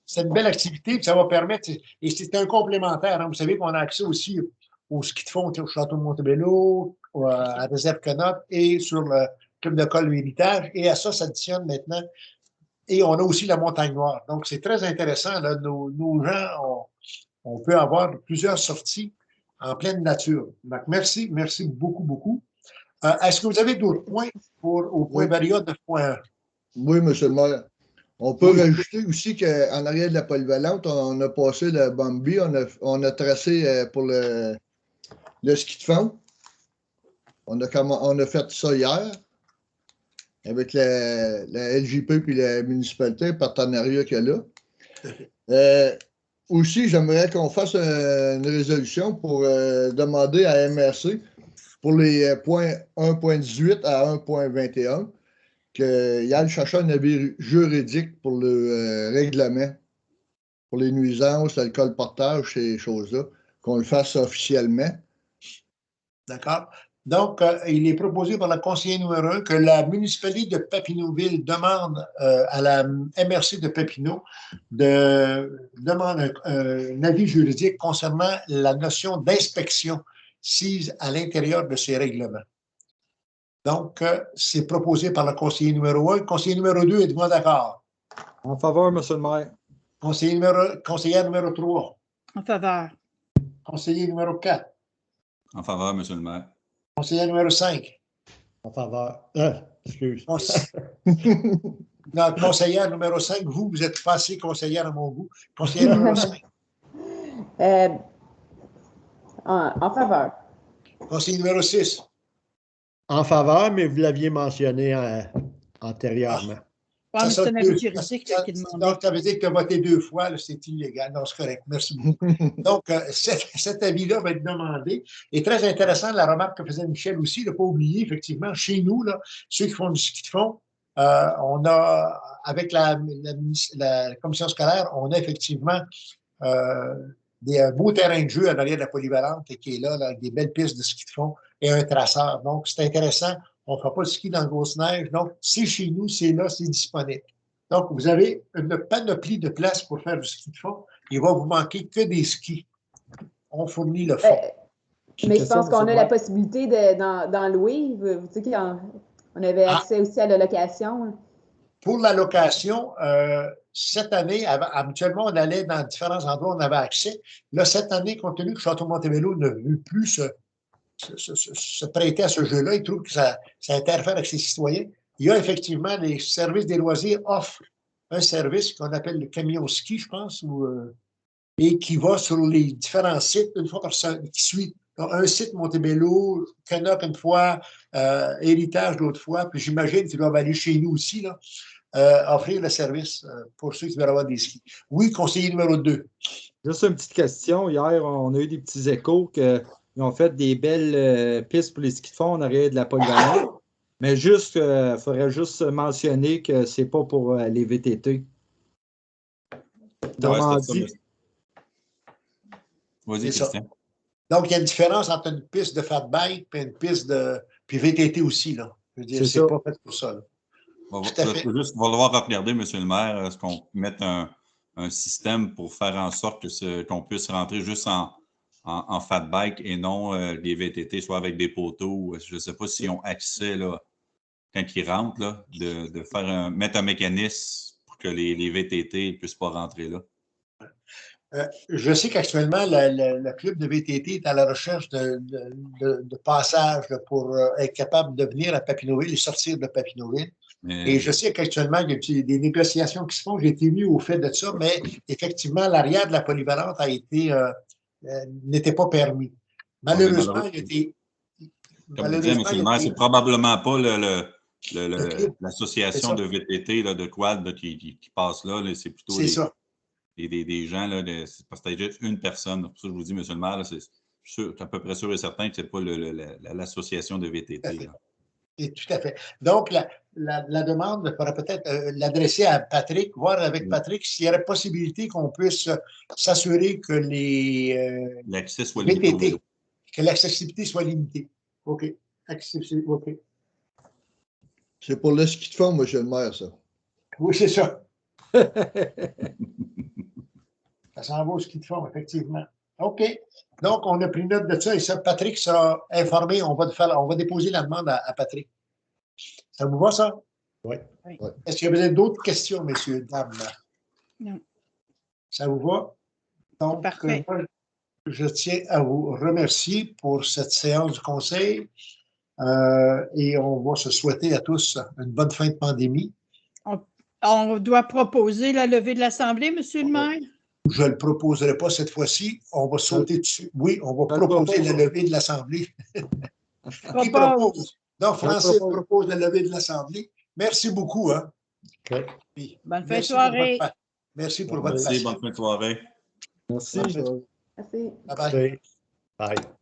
c'est une belle activité, puis ça va permettre, et c'est un complémentaire. Hein. Vous savez qu'on a accès aussi au ski de fond au château de Montebello, à la réserve Connotte et sur club d'école Héritage, et à ça s'additionne maintenant. Et on a aussi la Montagne Noire. Donc, c'est très intéressant. Là, nos gens, on peut avoir plusieurs sorties en pleine nature. Donc, merci beaucoup, beaucoup. Est-ce que vous avez d'autres points au point Varia 9.1? Oui, M. le maire. On peut rajouter aussi qu'en arrière de la polyvalente, on a passé le Bambi, on a tracé pour le ski de fond. On a fait ça hier avec la LJP puis la municipalité, le partenariat qu'il y a là. Aussi, j'aimerais qu'on fasse une résolution pour demander à MRC pour les points 1.18 à 1.21 qu'il y a chercher un avis juridique pour le règlement, pour les nuisances, l'alcool portage, ces choses-là, qu'on le fasse officiellement. D'accord. Donc, il est proposé par le conseiller numéro 1 que la municipalité de Papineauville demande à la MRC de Papineau demande un avis juridique concernant la notion d'inspection sise à l'intérieur de ces règlements. Donc, c'est proposé par le conseiller numéro 1. Conseiller numéro 2, êtes-vous d'accord? En faveur, M. le maire. Conseiller numéro 3. En faveur. Conseiller numéro 4. En faveur, M. le maire. Conseiller numéro 5. En faveur. Excuse. Non, conseillère numéro 5, vous êtes pas assez conseillère à mon goût. Conseillère numéro 5. En faveur. Conseiller numéro 6. En faveur, mais vous l'aviez mentionné antérieurement. Ouais, c'est un avis juridique qui demande. Donc, ça veut dire que tu as voté 2 fois, c'est illégal. Non, c'est correct. Merci beaucoup. Donc, cet avis-là va être demandé. Et très intéressant, la remarque que faisait Michel aussi, ne pas oublier, effectivement, chez nous, là, ceux qui font du ski de fond, on a, avec la commission scolaire, on a effectivement des beaux terrains de jeu en arrière de la polyvalente qui est là, avec des belles pistes de ski de fond et un traceur. Donc, c'est intéressant. On ne fera pas de ski dans la grosse neige. Donc, c'est chez nous, c'est là, c'est disponible. Donc, vous avez une panoplie de places pour faire du ski de fond. Il va vous manquer que des skis. On fournit le fond. Mais je pense qu'on a la possibilité d'en louer. Vous savez qu'on avait accès aussi à la location. Pour la location, cette année, habituellement, on allait dans différents endroits, on avait accès. Là, cette année, compte tenu que Château-Montebello ne veut plus se prêter à ce jeu-là, il trouve que ça interfère avec ses citoyens. Il y a effectivement, les services des loisirs offrent un service qu'on appelle le camion ski, je pense, et qui va sur les différents sites une fois par semaine, qui suit. Donc, un site Montebello, Canoc une fois, Héritage l'autre fois, puis j'imagine qu'ils doivent aller chez nous aussi, là, offrir le service pour ceux qui veulent avoir des skis. Oui, conseiller numéro 2. Juste une petite question. Hier, on a eu des petits échos qu'ils ont fait des belles pistes pour les skis de fond en arrière de la polyvalente. Mais juste, il faudrait juste mentionner que c'est pas pour les VTT. Vas-y, Christian. Donc, il y a une différence entre une piste de fat bike et une piste de. Puis VTT aussi, là. Je veux dire, c'est pas fait pour ça, là. On va devoir regarder, M. le maire, est-ce qu'on peut mettre un système pour faire en sorte qu'on puisse rentrer juste en fat bike et non les VTT, soit avec des poteaux. Je ne sais pas s'ils ont accès, là, quand ils rentrent, là, de faire mettre un mécanisme pour que les VTT ne puissent pas rentrer là. Je sais qu'actuellement, le club de VTT est à la recherche de passages pour être capable de venir à Papineauville et sortir de Papineauville. Et je sais qu'actuellement, il y a des négociations qui se font. J'ai été mis au fait de ça, mais effectivement, l'arrière de la polyvalente n'était pas permis. Malheureusement, il était. Comme vous dites, M. le maire, c'est probablement pas l'association de VTT là, de quad qui passe là. C'est plutôt des gens, là, parce que c'est juste une personne. Pour ça, je vous dis, M. le maire, je suis à peu près sûr et certain que ce n'est pas l'association de VTT. Là. Et tout à fait. Donc, la demande faudra peut-être l'adresser à Patrick, voir avec Patrick s'il y aurait possibilité qu'on puisse s'assurer que l'accès soit VTT, limité. Que l'accessibilité soit limitée. OK. OK. C'est pour le ski de fond, M. le maire, ça. Oui, c'est ça. Ça s'en va au ski de fond, effectivement. OK. Donc, on a pris note de ça et ça, Patrick sera informé. On va déposer la demande à Patrick. Ça vous va, ça? Oui. Est-ce qu'il y avait d'autres questions, messieurs, dames? Non. Ça vous va? Donc, Parfait. moi, je tiens à vous remercier pour cette séance du Conseil et on va se souhaiter à tous une bonne fin de pandémie. On doit proposer la levée de l'Assemblée, Monsieur le maire? Je ne le proposerai pas cette fois-ci. On va sauter dessus. Oui, on va Je le proposer propose. la levée de l'Assemblée. Qui Propose. propose? Non, Francis propose. propose la levée de l'Assemblée. Merci beaucoup. Hein? OK. Puis, Bonne fin de merci soirée. Merci pour votre Merci, patience. bonne fin de soirée. Merci. Merci. Merci. Bye bye. Bye.